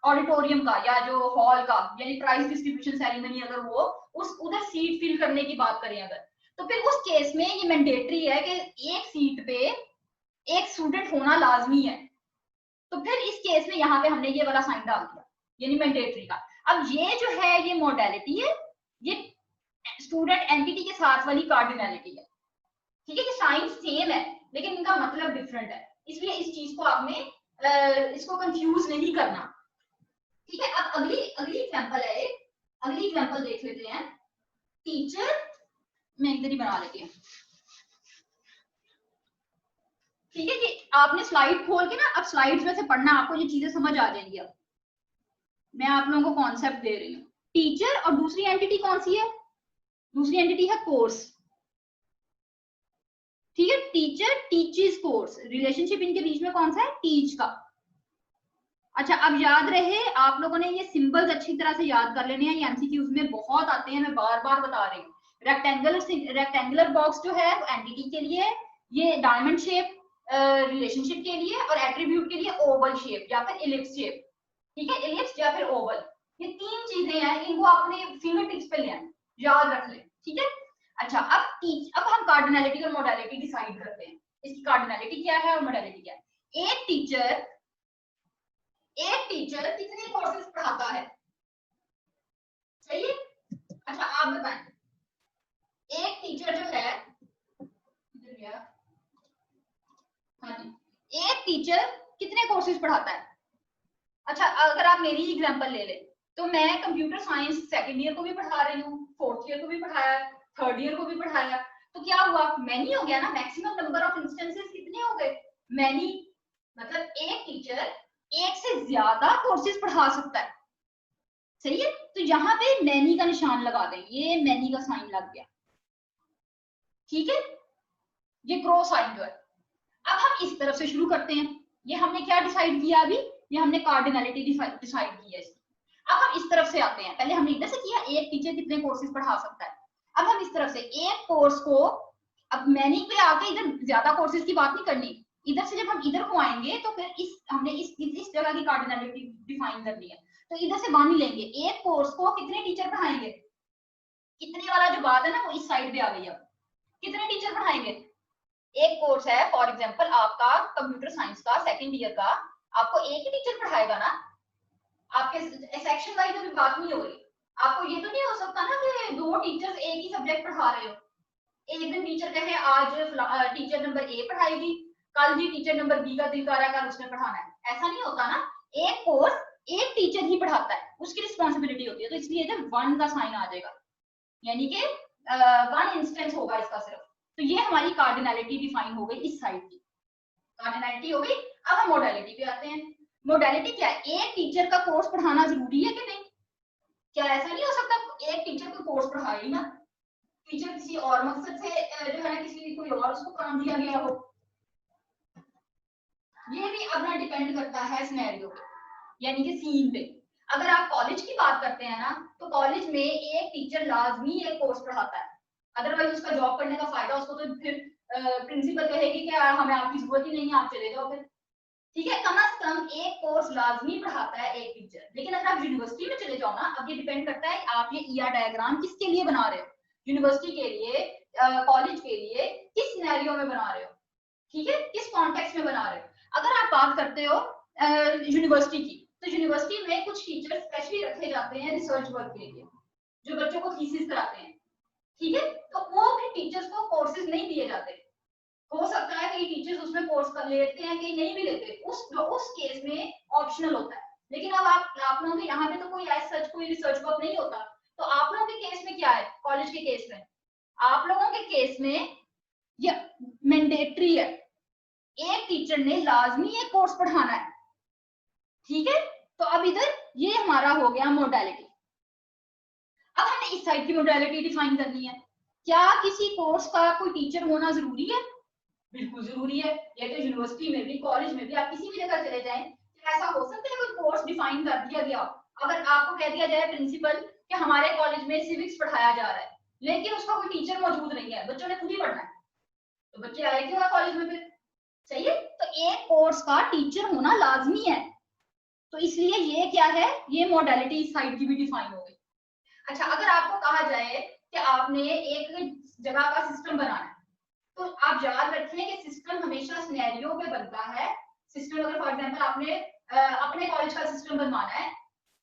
ऑडिटोरियम का या जो हॉल का, यानी प्राइज डिस्ट्रीब्यूशन सेरेमनी, अगर वो उस उधर सीट फिल करने की बात करें अगर, तो फिर उस केस में ये मैंडेटरी है कि एक सीट पे एक स्टूडेंट होना लाजमी है। तो फिर इस केस में यहाँ पे हमने ये वाला साइन डाल दिया, यानी मैंडेटरी का। अब ये जो है ये मोडालिटी है, ये स्टूडेंट एंटिटी के साथ वाली कार्डिनलिटी है, ठीक है। कि साइन सेम है लेकिन इनका मतलब डिफरेंट है, इसलिए इस चीज को आपने इसको कंफ्यूज नहीं करना, ठीक है। अब अगली अगली एग्जांपल है, अगली एग्जांपल देख लेते हैं। टीचर, मैं इधर ही बना लेती हूँ, ठीक है। कि आपने स्लाइड खोल के ना, अब स्लाइड्स में से पढ़ना, आपको ये चीजें समझ आ जाएंगी। अब मैं आप लोगों को कॉन्सेप्ट दे रही हूँ। टीचर और दूसरी एंटिटी कौन सी है? दूसरी एंटिटी है कोर्स, ठीक है। टीचर टीचेस कोर्स, रिलेशनशिप इनके बीच में कौन सा है? टीच का। अच्छा, अब याद रहे आप लोगों ने ये सिंबल्स अच्छी तरह से याद कर लेने हैं, ये एमसीक्यूज में बहुत आते हैं, मैं बार बार बता रही हूँ। रेक्टेंगुलर बॉक्स जो है वो एंटिटी के लिए, ये डायमंड शेप रिलेशनशिप के लिए, और एट्रीब्यूट के लिए ओवल शेप या फिर इलिप्स शेप, ठीक है। इलिप्स या फिर ओवल, ये तीन चीजें हैं, इनको अपने फिंगर टिप्स पे ले आए, याद रख ले, ठीक है। अच्छा, अब हम कार्डिनलिटी और मोडालिटी डिसाइड करते हैं, इसकी कार्डिनलिटी क्या है और मोडालिटी क्या है। एक टीचर कितने कोर्सेज पढ़ाता है? सही है। अच्छा, आप बताएं, एक टीचर जो है, हाँ जी, एक टीचर कितने कोर्सेज पढ़ाता है? अच्छा, अगर आप मेरी एग्जांपल ले लें, तो मैं कंप्यूटर साइंस सेकंड ईयर को भी पढ़ा रही हूँ, फोर्थ ईयर को भी पढ़ाया, थर्ड ईयर को भी पढ़ाया, तो क्या हुआ? मैनी हो गया ना। मैक्सिमम नंबर ऑफ इंस्टेंसेस कितने हो गए? मैनी, मतलब एक टीचर एक से ज्यादा कोर्सेज पढ़ा सकता है, सही है। तो यहाँ पे मैनी का निशान लगा दें, ये मैनी का साइन लग गया, ठीक है। ये क्रॉस साइन जो है। अब हम इस तरफ से शुरू करते हैं, ये हमने क्या डिसाइड किया अभी? ये हमने कार्डिनलिटी डिसाइड की है इसकी। अब हम इस तरफ से आते हैं, पहले हमने इधर से किया एक टीचर कितने कोर्सेज पढ़ा सकता है। अब हम इस तरफ से एक कोर्स को, अब मैनी पे आके इधर ज्यादा कोर्सेज की बात नहीं करनी, इधर से जब हम इधर को आएंगे तो फिर हमने इस जगह की कार्डिनलिटी डिफाइन करनी है। तो इधर से मान लेंगे एक कोर्स को कितने टीचर पढ़ाएंगे, कितने वाला जो बात है ना वो इस साइड पे आ गई। अब कितने टीचर पढ़ाएंगे? एक कोर्स है फॉर एग्जांपल आपका कंप्यूटर साइंस का सेकंड ईयर का, आपको एक ही टीचर पढ़ाएगा ना, आपके सेक्शन वाइज अभी बात नहीं हो रही। आपको ये तो नहीं हो सकता ना कि दो टीचर्स एक ही सब्जेक्ट पढ़ा रहे हो, एक दिन टीचर कहे आज टीचर नंबर ए पढ़ाएगी, कल जी टीचर नंबर बी का दिल कर रहा है कल उसने पढ़ाना है, ऐसा नहीं होता ना। एक कोर्स एक टीचर ही पढ़ाता है, उसकी रिस्पॉन्सिबिलिटी होती है, तो इसलिए जब वन का साइन आ जाएगा, यानी कि वन इंस्टेंस होगा इसका सिर्फ। तो ये हमारी कार्डिनलिटी डिफाइन हो गई इस साइड की, कार्डिनलिटी हो गई। अब हम मोडालिटी पे आते हैं। मोडालिटी क्या है? एक टीचर का कोर्स पढ़ाना जरूरी है कि नहीं? क्या ऐसा नहीं हो सकता एक टीचर को कोर्स पढ़ाए ही ना, टीचर किसी और मकसद से जो है ना, किसी कोई और उसको काम दिया गया हो। ये भी अपना डिपेंड करता है सिनेरियो पे, यानी कि सीन पे। अगर आप कॉलेज की बात करते हैं ना, तो कॉलेज में एक टीचर लाजमी एक कोर्स पढ़ाता है, अदरवाइज उसका जॉब करने का फायदा उसको तो फिर प्रिंसिपल कहेगी कि हमें आपकी जरूरत ही नहीं है, आप चले जाओ फिर। ठीक है, कम से कम एक कोर्स लाजमी पढ़ाता है एक टीचर। लेकिन अगर आप यूनिवर्सिटी में चले जाओ ना, अब ये डिपेंड करता है आप ये ईआर डायग्राम किसके लिए बना रहे हो, यूनिवर्सिटी के लिए, कॉलेज के लिए, किस सिनेरियो में बना रहे हो, ठीक है, किस कॉन्टेक्स्ट में बना रहे हो। अगर आप बात करते हो यूनिवर्सिटी की, तो यूनिवर्सिटी में कुछ टीचर स्पेशली रखे जाते हैं रिसर्च वर्क के लिए, जो बच्चों को थीसिस कराते हैं, ठीक है, तो वो भी टीचर्स को कोर्सेज नहीं दिए जाते। हो सकता है कई टीचर्स उसमें कोर्स कर लेते हैं, कई नहीं भी लेते, उस केस में ऑप्शनल होता है। लेकिन अब आप लोगों के यहाँ पे तो कोई ऐसा सच कोई रिसर्च वर्क नहीं होता, तो आप लोगों के केस में क्या है, कॉलेज के केस में, आप लोगों के केस में ये मैंडेटरी है, एक टीचर ने लाजमी एक कोर्स पढ़ाना है, ठीक है। तो अब इधर ये हमारा हो गया मोडालिटी। अब हमें इस साइड की मोडालिटी डिफाइन करनी है। क्या किसी कोर्स का कोई टीचर होना जरूरी है? बिल्कुल जरूरी है। ये तो यूनिवर्सिटी में भी, कॉलेज में भी, आप किसी भी जगह चले जाएं, ऐसा हो सकता है कोई कोर्स डिफाइन कर दिया गया, अगर आपको कह दिया जाए प्रिंसिपल कि हमारे कॉलेज में सिविक्स पढ़ाया जा रहा है, लेकिन उसका कोई टीचर मौजूद नहीं है, बच्चों ने खुद ही पढ़ना है, तो बच्चे आए क्यों कॉलेज में फिर? सही है, तो एक कोर्स का टीचर होना लाजमी है, तो इसलिए ये क्या है, ये मॉडलिटी इस साइड की भी डिफाइन हो गई। अच्छा, अगर आपको कहा जाए कि आपने एक जगह का सिस्टम बनाना है, तो आप याद रखें कि सिस्टम हमेशा सिनेरियो पे बनता है। सिस्टम अगर फॉर एग्जांपल आपने अपने कॉलेज का सिस्टम बनवाना है,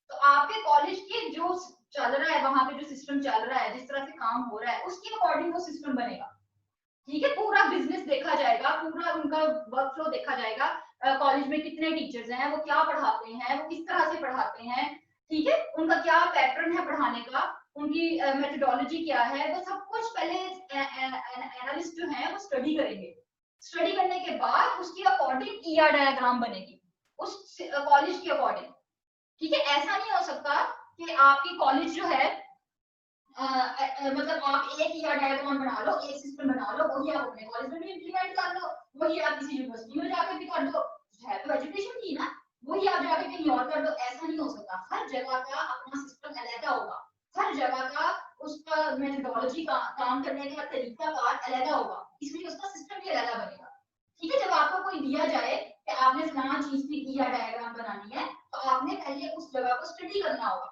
तो आपके कॉलेज के जो चल रहा है, वहां पे जो सिस्टम चल रहा है, जिस तरह से काम हो रहा है, उसके अकॉर्डिंग वो सिस्टम बनेगा, ठीक है। पूरा बिजनेस देखा जाएगा, पूरा उनका वर्क फ्लो देखा जाएगा, कॉलेज में कितने टीचर्स हैं, वो क्या पढ़ाते हैं, वो किस तरह से पढ़ाते हैं, ठीक है, उनका क्या पैटर्न है पढ़ाने का, उनकी मेथोडोलॉजी क्या है, वो सब कुछ पहले एनालिस्ट जो है वो स्टडी करेंगे। स्टडी करने के बाद उसके अकॉर्डिंग ईआर डायग्राम बनेगी उस कॉलेज के अकॉर्डिंग, ठीक है। ऐसा नहीं हो सकता कि आपकी कॉलेज जो है मतलब आप एक ईआर डायग्राम बना लो, एक सिस्टम बना लो, वही आप अपने कॉलेज में भी इंप्लीमेंट कर लो, वही आप किसी यूनिवर्सिटी में जाकर भी कर दो, है तो एजुकेशन की ना, वही आप जाके कहीं और कर दो। ऐसा नहीं हो सकता, हर जगह का अपना सिस्टम अलग होगा, हर जगह का उसका मेथोडोलॉजी का काम करने का तरीका अलग होगा, इसलिए उसका सिस्टम भी अलग बनेगा, ठीक है। जब आपको कोई दिया जाए कि आपने फलाना चीज की ईआर डायग्राम बनानी है, तो आपने पहले उस जगह को स्टडी करना होगा,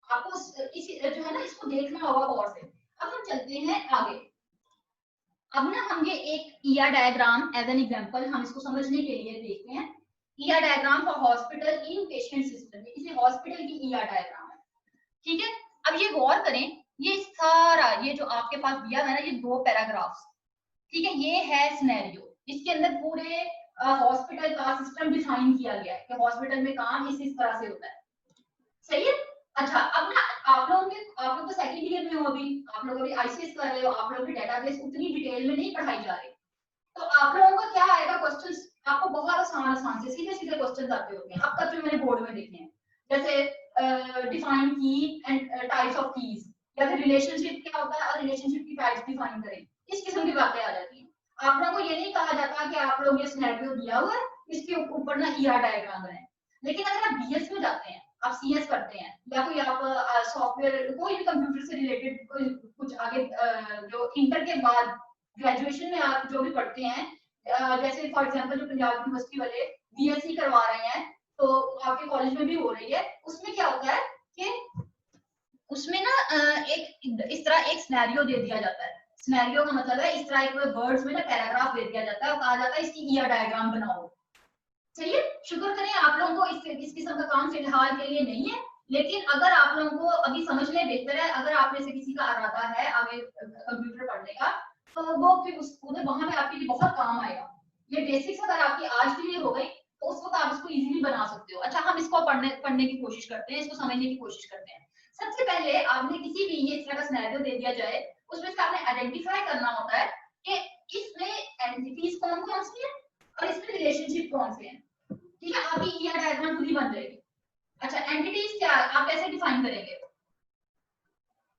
आपको इस जो है ना, इसको देखना होगा गौर से। अब हम चलते हैं आगे। अब ना हम ये एक ER diagram as an example हम इसको समझने के लिए देखते हैं। ER diagram for hospital in patient system, इसे हॉस्पिटल की ईआर डायग्राम है, ठीक है। अब ये गौर करें, ये सारा ये जो आपके पास दिया है ना, ये 2 पैराग्राफ्स, ठीक है, ये है सिनेरियो, इसके अंदर पूरे हॉस्पिटल का सिस्टम डिफाइन किया गया है कि हॉस्पिटल में काम इस तरह से होता है, सही है। अच्छा, अब ना आप लोग तो सेकंड ईयर में हो, अभी आप लोग अभी आईसीएस कर रहे हो, आप लोग की डेटाबेस उतनी डिटेल में नहीं पढ़ाई जा रही, तो आप लोगों का क्या आएगा क्वेश्चंस, आपको बहुत आसान आसान से सीधे सीधे क्वेश्चंस आते होंगे, अब तक जो मैंने बोर्ड में देखे हैं, जैसे डिफाइन की एंड टाइप्स ऑफ कीज, या फिर रिलेशनशिप क्या होता है और रिलेशनशिप की टाइप्स डिफाइन करें, इस किस्म की बातें आ जाती हैं। आप लोगों को ये नहीं कहा जाता कि आप लोग ये सिनेरियो दिया हुआ है, इसके ऊपर ना ईआर डायग्राम बनाएं। लेकिन अगर आप बीएस में जाते हैं, आप सीएस करते हैं, या कोई आप सॉफ्टवेयर कोई भी कंप्यूटर से रिलेटेड कोई कुछ आगे जो इंटर के बाद ग्रेजुएशन में आप जो भी पढ़ते हैं, जैसे फॉर एग्जांपल जो पंजाब यूनिवर्सिटी वाले बीएससी करवा रहे हैं, तो आपके कॉलेज में भी हो रही है, उसमें क्या होता है कि उसमें ना एक इस तरह एक सिनेरियो दे दिया जाता है। सिनेरियो का मतलब है इस तरह एक वर्ड्स में ना पैराग्राफ दे दिया जाता है और कहा जाता है इसकी ईआर डायग्राम बनाओ। चलिए, शुक्र करें आप लोगों को इस किस्म का काम फिलहाल के लिए नहीं है, लेकिन अगर आप लोगों को अभी समझ लें बेहतर है। अगर आप में से किसी का इरादा है आगे कंप्यूटर पढ़ने का, तो वो फिर वहां पे आपके लिए बहुत काम आएगा। ये बेसिक्स अगर आपकी आज के लिए हो गई, तो उस वक्त आप इसको इजीली बना सकते हो। अच्छा, हम इसको पढ़ने की कोशिश करते हैं, इसको समझने की कोशिश करते हैं। सबसे पहले आपने किसी भी ये इस तरह का सिनेरियो दे दिया जाए, उसमें से आपने आइडेंटिफाई करना होता है कि इसमें एंटिटीज कौन कौन सी है और इसमें रिलेशनशिप कौन से हैं, ठीक है। आपकी ईआर डायग्राम खुद ही बन जाएगी। अच्छा, एंटिटीज क्या है, आप कैसे डिफाइन करेंगे,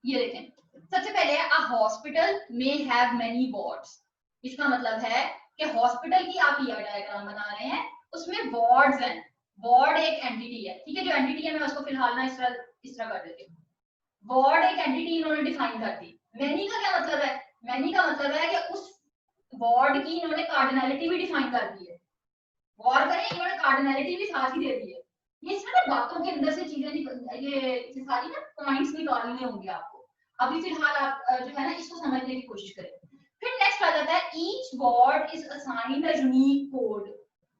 ये देखें। सबसे पहले a hospital may have many wards, इसका मतलब है कि हॉस्पिटल की आप ईआर डायग्राम बना रहे हैं, उसमें वार्ड्स हैं। वार्ड एक एंटिटी है, ठीक है, जो एंटिटी है मैं उसको फिलहाल ना इस तरह कर देती हूँ। वार्ड एक एंटिटी इन्होंने डिफाइन कर दी। मैनी का क्या मतलब है? मैनी का मतलब है कि उस वार्ड की इन्होंने कार्डिनैलिटी भी डिफाइन कर दी है। गौर करें इन्होंने कार्डिनैलिटी भी साथ ही दे दी है। ये इसमें ना बातों के अंदर से चीजें ये सारी ना पॉइंट्स निकालने होंगे आपको। अभी फिलहाल आप जो है ना इसको समझने की कोशिश करें। फिर नेक्स्ट आ जाता है each word is assigned a unique code.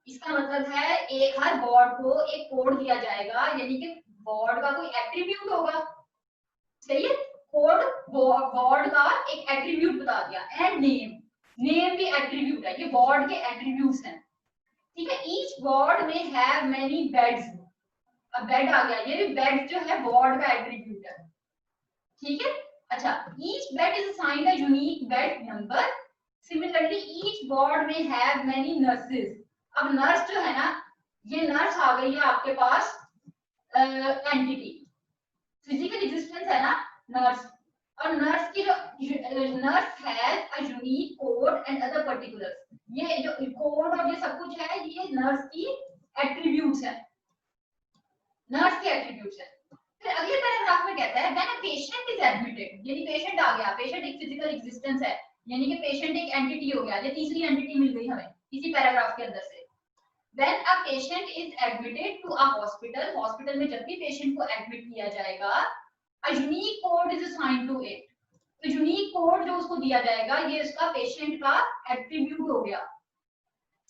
इसका मतलब है एक हर वर्ड को एक कोड दिया जाएगा, यानी कि वर्ड का कोई एट्रीब्यूट होगा। सही है, कोड वर्ड का एक एट्रीब्यूट बता दिया। एंड नेम, नेम भी एट्रीब्यूट है, ये वर्ड के एट्रीब्यूट्स हैं। ठीक है, ईच वर्ड में हैव मेनी बेड्स। अब बेड आ गया, ये भी बेड जो है वर्ड का एट्रीब्यूट है। ठीक है, अच्छा, each bed is assigned a unique bed number. Similarly each word में हैव मेनी नर्सेस। अब नर्स जो है ना, ये नर्स आ गई है आपके पास एंटिटी, फिजिकल एग्जिस्टेंस है ना नर्स, और नर्स की जो nurse has a unique code and other particulars. ये जो कोड और ये सब कुछ है ये नर्स की एट्रीब्यूट्स है, नर्स के एट्रीब्यूट्स है। फिर अगले पैराग्राफ में कहता है when a patient is admitted, यानी पेशेंट आ गया, पेशेंट एक फिजिकल एग्जिस्टेंस है, यानी कि पेशेंट एक एंटिटी हो गया, ये तीसरी एंटिटी मिल गई हमें इसी पैराग्राफ के अंदर से। When a patient is admitted to a hospital, hospital में जब भी पेशेंट को एडमिट किया जाएगा, a unique code is assigned to it. तो यूनिक कोड जो उसको दिया जाएगा ये उसका पेशेंट का एट्रीब्यूट हो गया।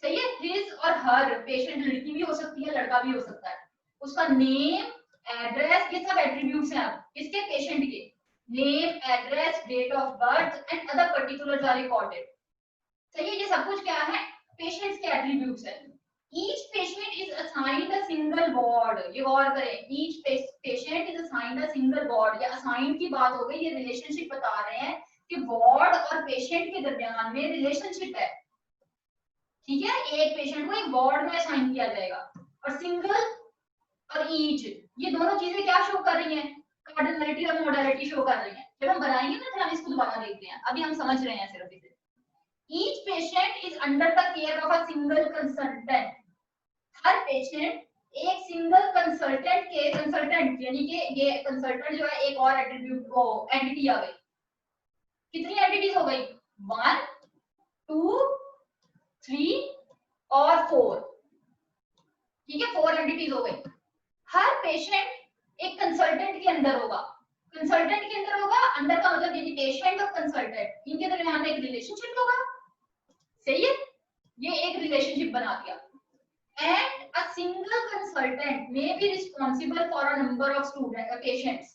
सही है, हिज और हर, पेशेंट लड़की भी हो सकती है लड़का भी हो सकता है, उसका नेम एड्रेस ये सब एट्रीब्यूट्स हैं। अब किसके? पेशेंट के। Name, address, date of birth and other particulars are recorded. सही है, ये सब कुछ क्या है? पेशेंट्स के एट्रीब्यूट्स हैं। Each patient is assigned a single ward. ये गौर करें, each patient is assigned a single ward। ये assigned की बात हो गई, ये रिलेशनशिप बता रहे हैं कि वार्ड और पेशेंट के दरमियान में रिलेशनशिप है। ठीक है, एक पेशेंट को एक वार्ड में असाइन किया जाएगा, और सिंगल और ईच ये दोनों चीजें क्या शो कर रही हैं? कार्डिनैलिटी और मोडालिटी शो कर रही हैं। जब हम बनाएंगे ना फिर हम इसको दोबारा देखते हैं, अभी हम समझ रहे हैं सिर्फ इसे। Each patient is under the care of a single consultant. Her patient एक सिंगल कंसल्टेंट के, कंसल्टेंट यानी कि ये कंसल्टेंट जो है एक और एट्रीब्यूट को एंटिटी आ गई। कितनी एंटिटीज हो गई? 1 2 3 और 4। ठीक है, 4 एंटिटीज हो गई। हर पेशेंट एक कंसल्टेंट के अंदर होगा। कंसल्टेंट के अंदर होगा, अंदर का मतलब यदि पेशेंट और कंसल्टेंट इनके दरमियान में एक रिलेशनशिप होगा। सही है, ये एक रिलेशनशिप बना दिया। And a single consultant may be responsible for a number of patients.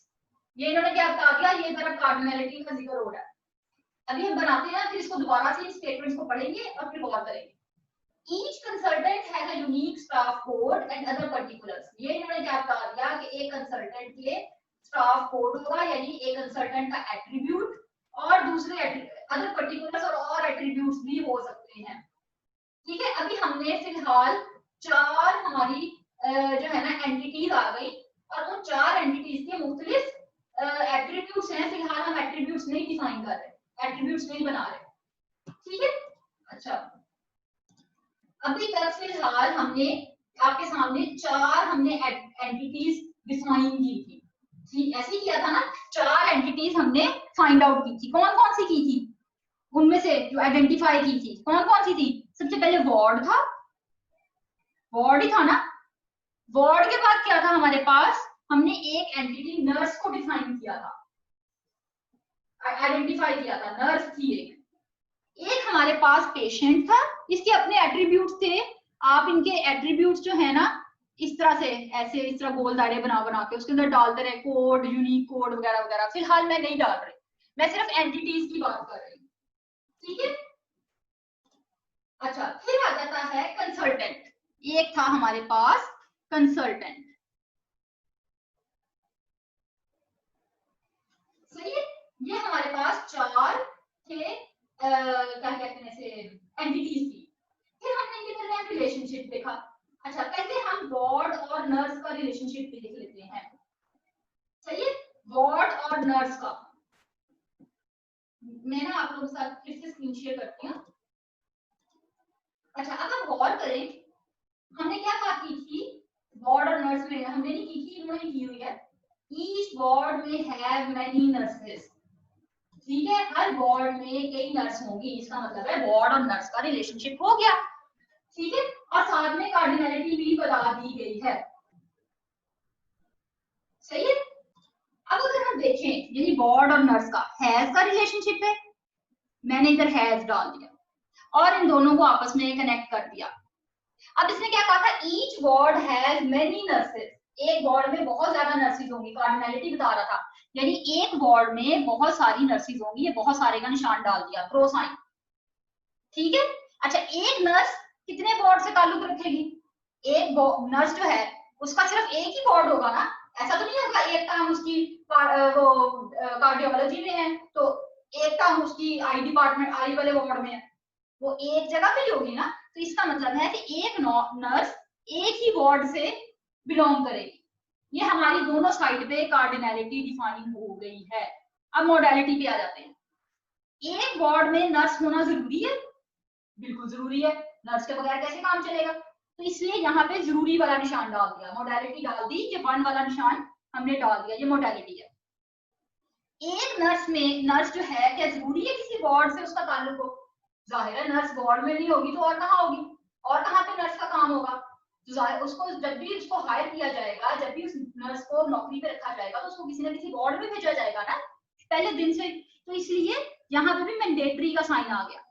ये इन्होंने क्या बता दिया? ये तरह कार्डिनैलिटी का जिक्र हो रहा है। अभी हम बनाते हैं, फिर इसको दोबारा से स्टेटमेंट्स को पढ़ेंगे और फिर गौर करेंगे। Each consultant has a unique staff code and other particulars. ये इन्होंने क्या बता दिया कि एक कंसल्टेंट के स्टाफ कोड होगा, यानी एक कंसल्टेंट का एट्रीब्यूट, और दूसरे अदर पर्टिकुलर्स और एट्रीब्यूट्स भी हो सकते हैं। ठीक है, अभी हमने फिलहाल 4 हमारी जो है ना एंटिटीज आ गई, और उन 4 एंटिटीज के मुख्तलिफ एट्रीब्यूट्स हैं। फिलहाल हम एट्रीब्यूट्स नहीं डिफाइन कर रहे, एट्रीब्यूट्स नहीं बना रहे। ठीक है, अच्छा, अभी तक फिलहाल हमने आपके सामने 4 हमने एंटिटीज डिफाइन की थी। ठीक, ऐसे ही किया था ना, 4 एंटिटीज हमने फाइंड आउट की थी। कौन कौन सी की थी? उनमें से जो आइडेंटिफाई की थी कौन कौन सी थी? सबसे पहले वार्ड था, वार्ड ही था ना। वार्ड के बाद क्या था हमारे पास? हमने एक एंटिटी नर्स को डिफाइन किया था, आइडेंटिफाई किया था, नर्स थी एक। एक हमारे पास पेशेंट था, इसके अपने एट्रीब्यूट्स थे। आप इनके एट्रीब्यूट्स जो है ना इस तरह से ऐसे इस तरह गोल दायरे बना बना के उसके अंदर डालते रहे, कोड, यूनिक कोड वगैरह वगैरह। फिलहाल मैं नहीं डाल रही, मैं सिर्फ एंटिटीज की बात कर रही हूँ। ठीक है, अच्छा, फिर आ जाता है कंसल्टेंट। एक था हमारे पास कंसल्टेंट। सही है, ये हमारे पास 4 थे क्या कहते हैं ऐसे एंटिटीज थी। फिर हमने इनके दरमियान रिलेशनशिप देखा। अच्छा, पहले हम वार्ड और नर्स का रिलेशनशिप देख लेते हैं। सही है, वार्ड और नर्स का मैं ना आप लोगों के साथ फिर से स्क्रीन शेयर करती हूँ। अच्छा, अब हम गौर करें, हमने क्या बात की थी? वार्ड और नर्स में हमने नहीं की थी, इन्होंने की हुई है। ईच वार्ड में हैव मेनी नर्सेस, ठीक है, हर वार्ड में कई नर्स होंगी, इसका मतलब है वार्ड और नर्स का रिलेशनशिप हो गया, ठीक है, और साथ में कार्डिनलिटी भी बता दी गई है, सही है। अब अगर हम देखें यही वार्ड और नर्स का हैज का रिलेशनशिप है, मैंने इधर हैज डाल दिया और इन दोनों को आपस में कनेक्ट कर दिया। अब इसने क्या कहा था, each ward has many nurses, एक वार्ड में बहुत ज्यादा नर्सेज होंगी, कार्डिनलिटी बता रहा था, यानी एक वार्ड में बहुत सारी नर्सेज होंगी, ये बहुत सारे का निशान डाल दिया, प्रो साइन, ठीक है। अच्छा, एक नर्स कितने वार्ड से ताल्लुक रखेगी, एक नर्स जो है उसका सिर्फ एक ही वार्ड होगा ना, ऐसा तो नहीं होगा एक काम उसकी वो कार्डियोलॉजी में है तो एक काम उसकी आई डिपार्टमेंट आई वाले वार्ड में है, वो एक जगह पे ही होगी ना, तो इसका मतलब है कि एक नर्स एक ही वार्ड से बिलोंग करेगी। ये हमारी दोनों साइड पे कार्डिनलिटी डिफाइन हो गई है। अब मोडालिटी पे आ जाते हैं। एक वार्ड में नर्स होना जरूरी है, बिल्कुल जरूरी है, नर्स के बगैर कैसे काम चलेगा, तो इसलिए यहाँ पे जरूरी वाला निशान डाल दिया, मोडालिटी डाल दी, ये वन वाला निशान हमने डाल दिया, ये मोडालिटी है। एक नर्स में नर्स जो है क्या जरूरी है किसी वार्ड से उसका ताल्लुक हो, जाहिर है नर्स वार्ड में नहीं होगी तो और कहाँ होगी, और कहाँ पे नर्स का काम होगा, तो जाहिर उसको जब भी उसको हायर किया जाएगा, जब भी उस नर्स को नौकरी पे रखा जाएगा तो उसको किसी ना किसी वार्ड में भेजा जाएगा ना पहले दिन से, तो इसलिए यहाँ पे भी मैंडेटरी का साइन आ गया।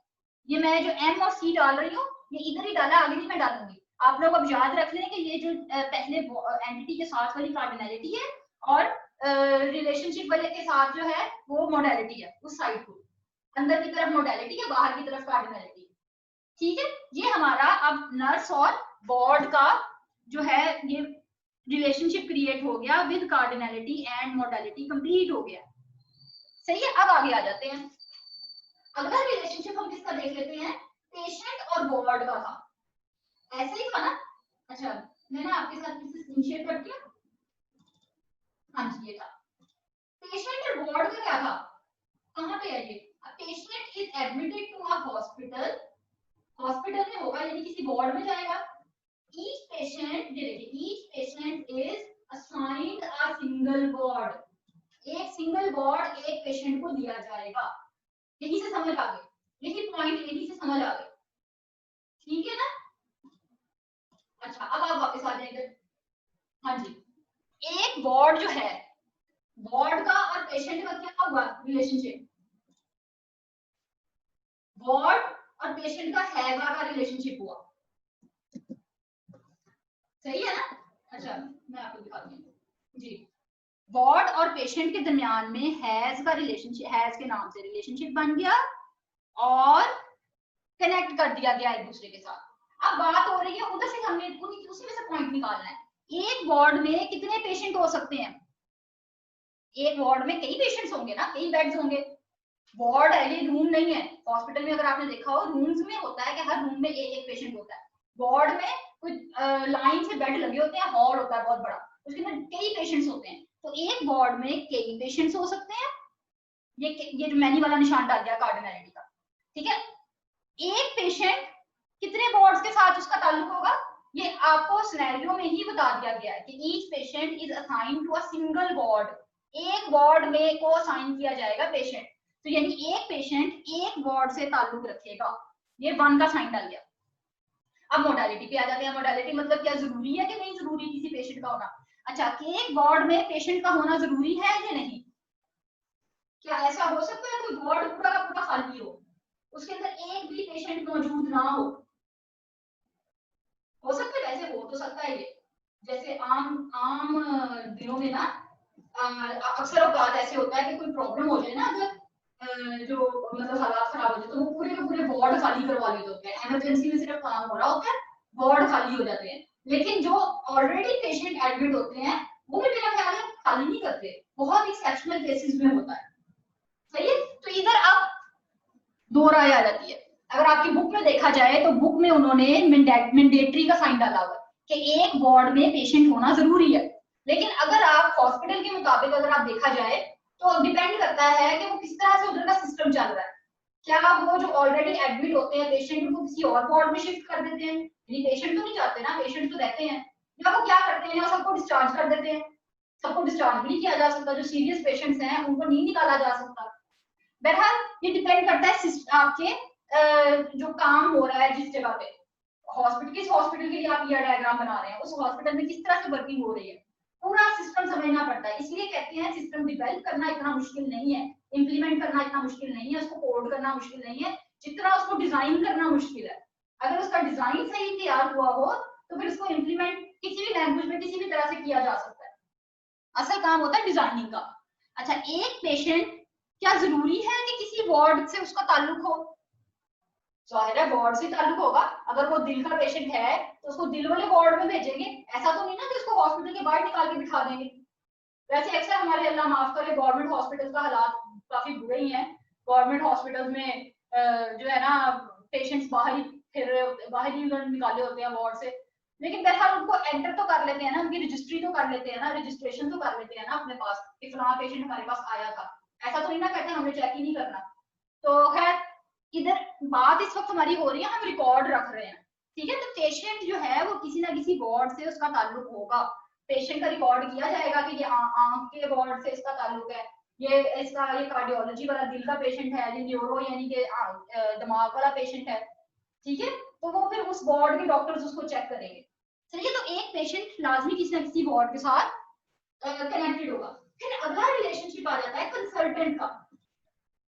ये मैं जो एम और सी डाल रही हूँ ये इधर ही डाला, आगे नहीं मैं डालूंगी, आप लोग अब याद रख लें कि ये जो पहले एंटिटी के साथ वाली कार्डिनलिटी है और रिलेशनशिप वाले के साथ जो है वो मोडालिटी है, उस साइड को अंदर की तरफ मोडालिटी है, बाहर की तरफ कार्डिनलिटी, ठीक है। ये हमारा अब नर्स और वार्ड का जो है ये रिलेशनशिप क्रिएट हो गया with cardinality and modality complete हो गया, सही है। अब आगे आ जाते हैं, अगला रिलेशनशिप हम किसका देख लेते हैं, पेशेंट और वार्ड का था, ऐसे ही था ना। अच्छा, मैंने आपके साथ किसी स्क्रीन शेयर कर दिया, हाँ जी ये था। पेशेंट और वार्ड का क्या था, कहाँ पे है ये, patient is admitted to a hospital, hospital में होगा यानी किसी वार्ड में जाएगा, ईच पेशेंट, ये देखिए each patient is assigned a single ward, एक सिंगल वार्ड एक पेशेंट को दिया जाएगा, यही से समझ आ गई, यही पॉइंट यही से समझ आ गई, ठीक है ना। अच्छा, अब आप वापस आ जाएंगे, हाँ जी, एक वार्ड जो है, वार्ड का और पेशेंट का क्या हुआ रिलेशनशिप, वार्ड और पेशेंट का हैगा का रिलेशनशिप हुआ, सही है ना। अच्छा, मैं आपको दिखाती हूँ जी, वार्ड और पेशेंट के दरमियान में हैज का रिलेशनशिप, हैज के नाम से रिलेशनशिप बन गया और कनेक्ट कर दिया गया एक दूसरे के साथ। अब बात हो रही है उधर से, हमने उसी में से पॉइंट निकालना है, एक वार्ड में कितने पेशेंट हो सकते हैं, एक वार्ड में कई पेशेंट्स होंगे ना, कई बेड्स होंगे, वार्ड है ये रूम नहीं है, हॉस्पिटल में अगर आपने देखा हो रूम्स में होता है कि हर रूम में एक एक पेशेंट होता है, वार्ड में कुछ लाइन से बेड लगे होते हैं, हॉल होता है बहुत बड़ा, उसके अंदर कई पेशेंट्स होते हैं, तो एक वार्ड में कई पेशेंट्स हो सकते हैं, ये जो मैनी वाला निशान डाल दिया कार्डिनलिटी का, ठीक है। एक पेशेंट कितने वार्ड्स के साथ उसका ताल्लुक होगा, ये आपको सिनेरियो में ही बता दिया गया है कि each patient is assigned to a single ward, एक वार्ड में को असाइन किया जाएगा पेशेंट, तो यानी एक पेशेंट एक वार्ड से ताल्लुक रखेगा, ये वन का साइन डाल गया। अब मोडालिटी पे आ जाते हैं, मोडालिटी मतलब क्या जरूरी है कि नहीं जरूरी किसी पेशेंट का होना, अच्छा कि एक वार्ड में पेशेंट का होना जरूरी है या नहीं, क्या ऐसा हो सकता है कोई वार्ड पूरा का पूरा खाली हो, उसके अंदर एक भी पेशेंट मौजूद ना हो सकता है, वैसे हो तो सकता है ये, जैसे आम आम दिनों में ना अक्सर औकात ऐसे होता है कि कोई प्रॉब्लम हो जाए ना, अगर जो मतलब हालात खराब हो जाए तो वो पूरे के पूरे वार्ड खाली करवा लेते होते हैं, इमरजेंसी में सिर्फ काम हो रहा होता है, वार्ड खाली हो जाते हैं, लेकिन जो ऑलरेडी पेशेंट एडमिट होते हैं वो भी मेरा ख्याल है खाली नहीं करते, बहुत एक्सेप्शनल केसेस में होता है, सही है। तो इधर अब दो राय आ जाती है, अगर आपकी बुक में देखा जाए तो बुक में उन्होंने मैंडेटरी का साइन डाला हुआ कि एक वार्ड में पेशेंट होना जरूरी है, लेकिन अगर आप हॉस्पिटल के मुताबिक अगर आप देखा जाए तो डिपेंड करता है कि वो किस तरह से उधर का सिस्टम चल रहा है, क्या वो जो ऑलरेडी एडमिट होते हैं पेशेंट को किसी और वार्ड में शिफ्ट कर देते हैं, पेशेंट तो नहीं जाते ना, पेशेंट तो रहते हैं, या वो क्या करते हैं, या सबको डिस्चार्ज कर देते हैं। सबको डिस्चार्ज भी नहीं किया जा सकता, जो सीरियस पेशेंट्स हैं उनको नहीं निकाला जा सकता। बहरहाल ये डिपेंड करता है आपके जो काम हो रहा है जिस जगह पे, हॉस्पिटल, किस हॉस्पिटल के लिए आप ये डायग्राम बना रहे हैं, उस हॉस्पिटल में किस तरह से वर्किंग हो रही है, पूरा सिस्टम समझना पड़ता है। इसलिए कहते हैं सिस्टम डिवेलप करना इतना मुश्किल नहीं है, इम्प्लीमेंट करना इतना मुश्किल नहीं है, उसको कोड करना मुश्किल नहीं है, जितना उसको डिजाइन करना मुश्किल है। अगर उसका डिजाइन सही तैयार हुआ हो तो फिर उसको इम्प्लीमेंट किसी भी लैंग्वेज में किसी भी तरह से किया जा सकता है। असल काम होता है डिजाइनिंग का। अच्छा, एक पेशेंट, क्या जरूरी है कि किसी वार्ड से उसका ताल्लुक हो? जाहिर है वार्ड से ताल्लुक होगा। अगर वो दिल का पेशेंट है तो उसको दिल वाले वार्ड में भेजेंगे, ऐसा तो नहीं ना कि उसको हॉस्पिटल के बाहर निकाल के बिठा देंगे। वैसे अक्सर हमारे, अल्लाह माफ करे, गवर्नमेंट हॉस्पिटल का हालात काफी बुरे ही हैं। गवर्नमेंट हॉस्पिटल में जो है ना पेशेंट्स बाहर ही निकाले होते हैं वार्ड से, लेकिन बहरहाल उनको एंटर तो कर लेते हैं ना, उनकी रजिस्ट्री तो कर लेते हैं ना, रजिस्ट्रेशन तो कर लेते हैं ना अपने पास कि फलाना पेशेंट हमारे पास आया था। ऐसा तो नहीं ना कहते हमें चेक ही नहीं करना। तो खैर, इधर बात इस वक्त हमारी हो रही है, हम रिकॉर्ड रख रहे हैं, ठीक है। तो पेशेंट जो है वो किसी ना किसी वार्ड से उसका ताल्लुक होगा, पेशेंट का रिकॉर्ड किया जाएगा कि ये आंख के वार्ड से इसका ताल्लुक है, ये कार्डियोलॉजी वाला दिल का पेशेंट है, ये न्यूरो यानी कि दिमाग वाला पेशेंट है, ठीक है। तो वो फिर उस वार्ड के डॉक्टर्स उसको चेक करेंगे। चलिए, तो एक पेशेंट लाजमी किसी ना किसी वार्ड के साथ कनेक्टेड होगा। फिर अगला रिलेशनशिप आ जाता है कंसल्टेंट का।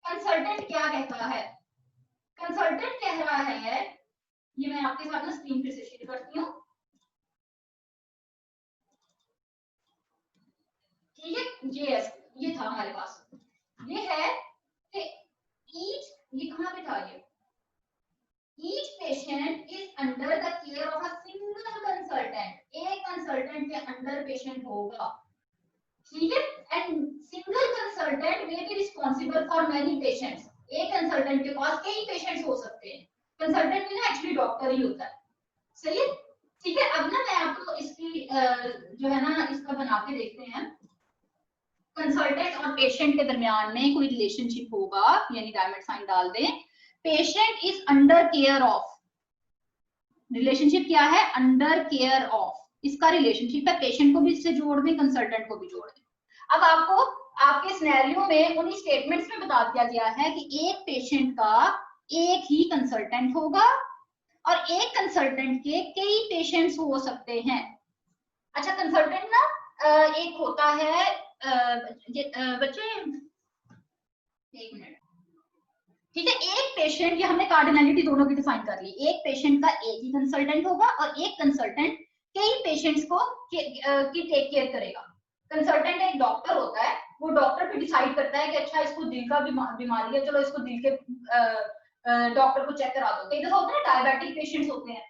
कंसल्टेंट क्या कहता है? कंसल्टेंट कह रहा है, ये मैं आपके साथ ना स्क्रीन पे से शेयर करती हूँ, ठीक है। ये था हमारे पास, ये है कि ये कहाँ पे था, ये each patient is under the care of a single consultant, एक कंसल्टेंट के अंडर पेशेंट होगा, ठीक है। And single consultant may be responsible for many patients, एक कंसल्टेंट के पास कई पेशेंट्स हो सकते हैं। कंसल्टेंट भी ना एक्चुअली डॉक्टर ही होता है, सही है, ठीक है। अब ना मैं आपको इसकी जो है ना इसका बना के देखते हैं। कंसल्टेंट और पेशेंट के दरमियान में कोई रिलेशनशिप होगा, यानी डायमंड साइन डाल दें, patient is under care of, relationship क्या है, अंडर केयर ऑफ, इसका रिलेशनशिप है, पेशेंट को भी इससे जोड़ दें, कंसल्टेंट को भी जोड़ दें। अब आपको आपके सिनेरियो में उन्हीं स्टेटमेंट्स में बता दिया गया है कि एक पेशेंट का एक ही कंसल्टेंट होगा और एक कंसल्टेंट के कई पेशेंट्स हो सकते हैं। अच्छा, कंसल्टेंट ना एक होता है बच्चे, एक मिनट, ठीक है। एक पेशेंट, ये हमने कार्डिनलिटी दोनों की डिफाइन कर ली, एक पेशेंट का एक ही कंसल्टेंट होगा और एक कंसल्टेंट कई पेशेंट्स को की टेक केयर करेगा। कंसल्टेंट एक डॉक्टर होता है, वो डॉक्टर पे डिसाइड करता है कि अच्छा इसको दिल का बीमारी है, चलो इसको दिल के डॉक्टर को चेक करा दो। कई दफा होता है डायबिटिक पेशेंट्स होते हैं,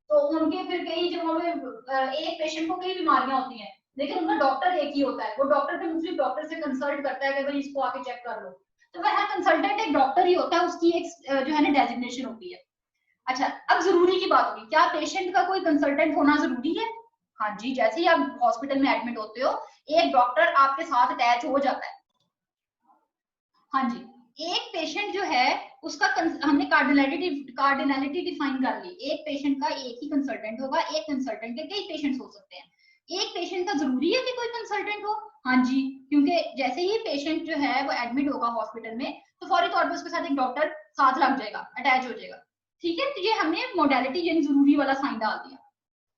तो उनके फिर कई जगहों में एक पेशेंट को कई बीमारियां होती हैं, लेकिन उनका डॉक्टर एक ही होता है, वो डॉक्टर फिर दूसरे डॉक्टर से कंसल्ट करता है कि भाई इसको आके चेक कर लो। तो वह कंसल्टेंट एक डॉक्टर ही होता है, उसकी एक जो है ना डेजिग्नेशन होती है। अच्छा, अब जरूरी की बात होगी, क्या पेशेंट का कोई कंसल्टेंट होना जरूरी है? हाँ जी, जैसे ही आप हॉस्पिटल में एडमिट होते हो एक डॉक्टर आपके साथ अटैच हो जाता है। हाँ जी, एक पेशेंट जो है उसका हमने कार्डिनलिटी डिफाइन कर ली, एक पेशेंट का एक ही कंसल्टेंट होगा, एक कंसल्टेंट के कई पेशेंट्स हो सकते हैं। एक पेशेंट का जरूरी है कि कोई कंसल्टेंट हो? हाँ जी, क्योंकि जैसे ही पेशेंट जो है वो एडमिट होगा हॉस्पिटल में तो फौरी तौर पर उसके साथ एक डॉक्टर साथ लग जाएगा, अटैच हो जाएगा, ठीक है। तो ये हमने मोडालिटी यानी जरूरी वाला साइन डाल दिया।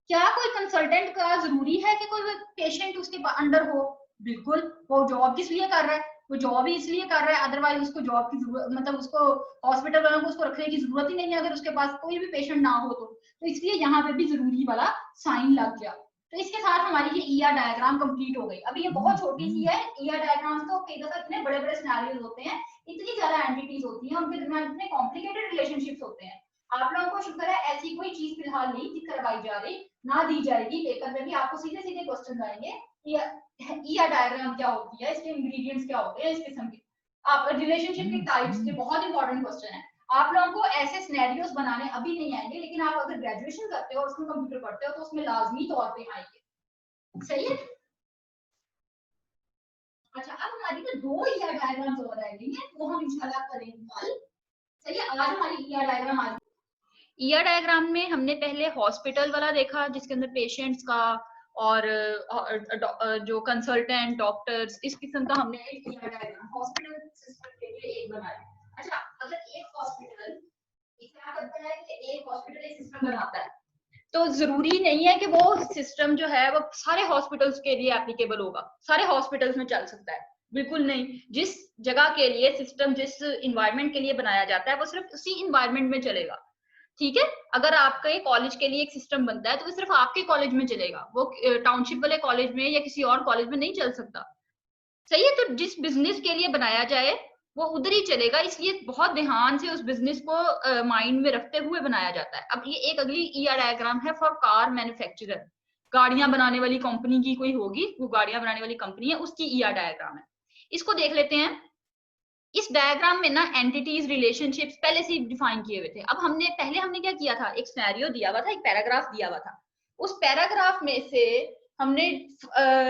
क्या कोई कंसल्टेंट का जरूरी है कि कोई पेशेंट उसके अंडर हो? बिल्कुल, वो जॉब किस लिए कर रहा है, वो जॉब ही इसलिए कर रहा है, अदरवाइज उसको जॉब की जरूरत, मतलब उसको हॉस्पिटल वालों को उसको रखने की जरूरत ही नहीं है अगर उसके पास कोई भी पेशेंट ना हो तो इसलिए यहाँ पे भी जरूरी वाला साइन लग गया। तो इसके साथ हमारी ये ईआर डायग्राम कंप्लीट हो गई। अभी ये बहुत छोटी सी है ईआर डायग्राम, तो कई दफा इतने बड़े बड़े सिनेरियोज होते हैं, इतनी ज्यादा एंटिटीज होती हैं, उनके दरमियान इतने कॉम्प्लिकेटेड रिलेशनशिप्स होते हैं। आप लोगों को शुक्र है ऐसी कोई चीज फिलहाल नहीं करवाई जा रही, ना दी जाएगी, पेपर में भी आपको सीधे सीधे क्वेश्चन आएंगे ईआर डायग्राम क्या होती है, इसके इंग्रेडिएंट्स क्या होते हैं, इस किस्म के आप रिलेशनशिप के टाइप्स के बहुत इंपॉर्टेंट क्वेश्चन है। आप लोगों को ऐसे सिनेरियोस बनाने अभी नहीं आएंगे, लेकिन आप अगर ग्रेजुएशन करते हो और उसमें कंप्यूटर पढ़ते हो तो उसमें लाजमी तौर पे आएंगे, सही है। अच्छा, अब हमारी तो दो ईआर डायग्राम्स और रह गई हैं, वो हम इंशाल्लाह करेंगे कल, सही है। आज हमारी ईआर डायग्राम आज ईआर डायग्राम में हमने पहले हॉस्पिटल वाला देखा जिसके अंदर पेशेंट्स का और जो कंसल्टेंट डॉक्टर्स, इस किस्म का हमने एक किया डायग्राम हॉस्पिटल सिस्टम के लिए एक बनाया। अच्छा, अगर एक हॉस्पिटल क्या करता है कि एक हॉस्पिटल एक सिस्टम बनाता है, तो जरूरी नहीं है कि वो सिस्टम जो है वो सारे हॉस्पिटल्स के लिए एप्लीकेबल होगा, सारे हॉस्पिटल्स में चल सकता है, बिल्कुल नहीं। जिस जगह के लिए सिस्टम, जिस इन्वायरमेंट के लिए बनाया जाता है, वो सिर्फ उसी इन्वायरमेंट में चलेगा। ठीक है, अगर आपके कॉलेज के लिए एक सिस्टम बनता है तो वो सिर्फ आपके कॉलेज में चलेगा, वो टाउनशिप वाले कॉलेज में या किसी और कॉलेज में नहीं चल सकता। सही है, तो जिस बिजनेस के लिए बनाया जाए वो उधर ही चलेगा, इसलिए बहुत ध्यान से उस बिजनेस को माइंड में रखते हुए बनाया जाता है। अब ये एक अगली ईआर डायग्राम है फॉर कार मैन्युफैक्चरर, गाड़ियां बनाने वाली कंपनी की कोई होगी, वो गाड़ियां बनाने वाली कंपनी है, उसकी ईआर डायग्राम है। इसको देख लेते हैं। इस डायग्राम में ना एंटिटीज रिलेशनशिप्स पहले से डिफाइन किए हुए थे। अब हमने क्या किया था, एक सिनेरियो दिया हुआ था, एक पैराग्राफ दिया हुआ था, उस पैराग्राफ में से हमने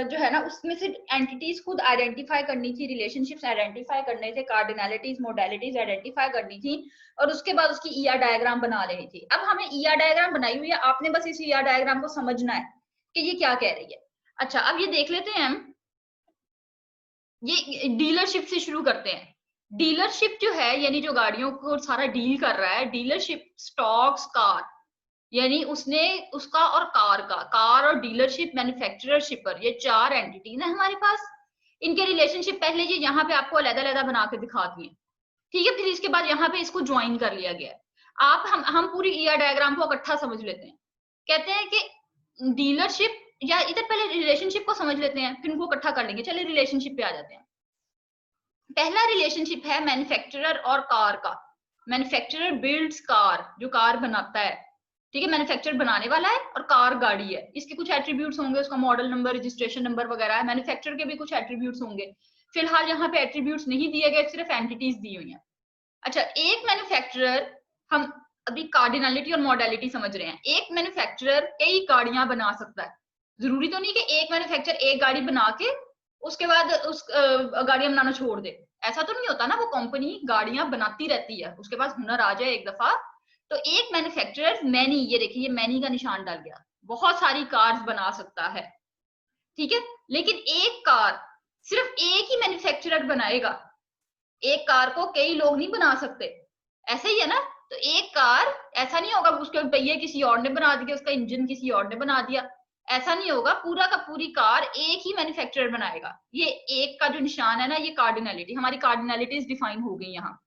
जो है ना उसमें से एंटिटीज खुद आइडेंटिफाई करनी थी, रिलेशनशिप्स आइडेंटिफाई करने थे, कार्डिनलिटीज मोडालिटीज आइडेंटिफाई करनी थी, और उसके बाद उसकी ईआर डायग्राम बना लेनी थी। अब हमें ईआर डायग्राम बनाई हुई है, आपने बस इस ईआर डायग्राम को समझना है कि ये क्या कह रही है। अच्छा, अब ये देख लेते हैं हम, ये डीलरशिप से शुरू करते हैं। डीलरशिप जो है यानी जो गाड़ियों को सारा डील कर रहा है, डीलरशिप स्टॉक्स कार, यानी उसने उसका और कार का, कार और डीलरशिप मैन्युफैक्चरर शिपर, ये चार एंटिटीज है हमारे पास। इनके रिलेशनशिप पहले ये यहाँ पे आपको अलग-अलग बना के दिखा दिए। ठीक है, फिर इसके बाद यहाँ पे इसको ज्वाइन कर लिया गया है। आप हम पूरी ईआर डायग्राम को इकट्ठा समझ लेते हैं। कहते हैं कि डीलरशिप, या इधर पहले रिलेशनशिप को समझ लेते हैं, फिर उनको इकट्ठा कर लेंगे। चलिए रिलेशनशिप पे आ जाते हैं। पहला रिलेशनशिप है मैन्युफैक्चरर और कार का। मैन्युफैक्चरर बिल्ड्स कार, जो कार बनाता है, ठीक है, मैन्युफैक्चरर बनाने वाला है और कार गाड़ी है, इसके कुछ एट्रीब्यूट्स होंगे, उसका मॉडल नंबर, रजिस्ट्रेशन नंबर वगैरह है। मैन्युफैक्चरर के भी कुछ एट्रीब्यूट्स होंगे। फिलहाल यहाँ पे एट्रीब्यूट्स नहीं दिए गए, सिर्फ एंटिटीज दी हुई हैं। अच्छा, एक मैन्युफैक्चरर, हम अभी कार्डिनलिटी और मॉडलिटी समझ रहे हैं। एक मैन्युफैक्चरर कई गाड़ियां बना सकता है। जरूरी तो नहीं कि एक मैन्युफैक्चरर एक गाड़ी बना के उसके बाद उस गाड़ियां बनाना छोड़ दे, ऐसा तो नहीं होता ना। वो कंपनी गाड़ियां बनाती रहती है, उसके पास हुनर आ जाए एक दफा तो एक मैन्युफैक्चरर मैनी, ये देखिए ये मैनी का निशान डाल गया, बहुत सारी कार्स बना सकता है। ठीक है, लेकिन एक कार सिर्फ एक ही मैन्युफैक्चरर बनाएगा, एक कार को कई लोग नहीं बना सकते, ऐसे ही है ना। तो एक कार, ऐसा नहीं होगा उसके पहिए किसी और ने बना दिए, उसका इंजन किसी और ने बना दिया, ऐसा नहीं होगा। पूरा का पूरी कार एक ही मैन्युफैक्चरर बनाएगा। ये एक का जो निशान है ना, ये कार्डिनलिटी, हमारी कार्डिनलिटीज डिफाइन हो गई यहाँ।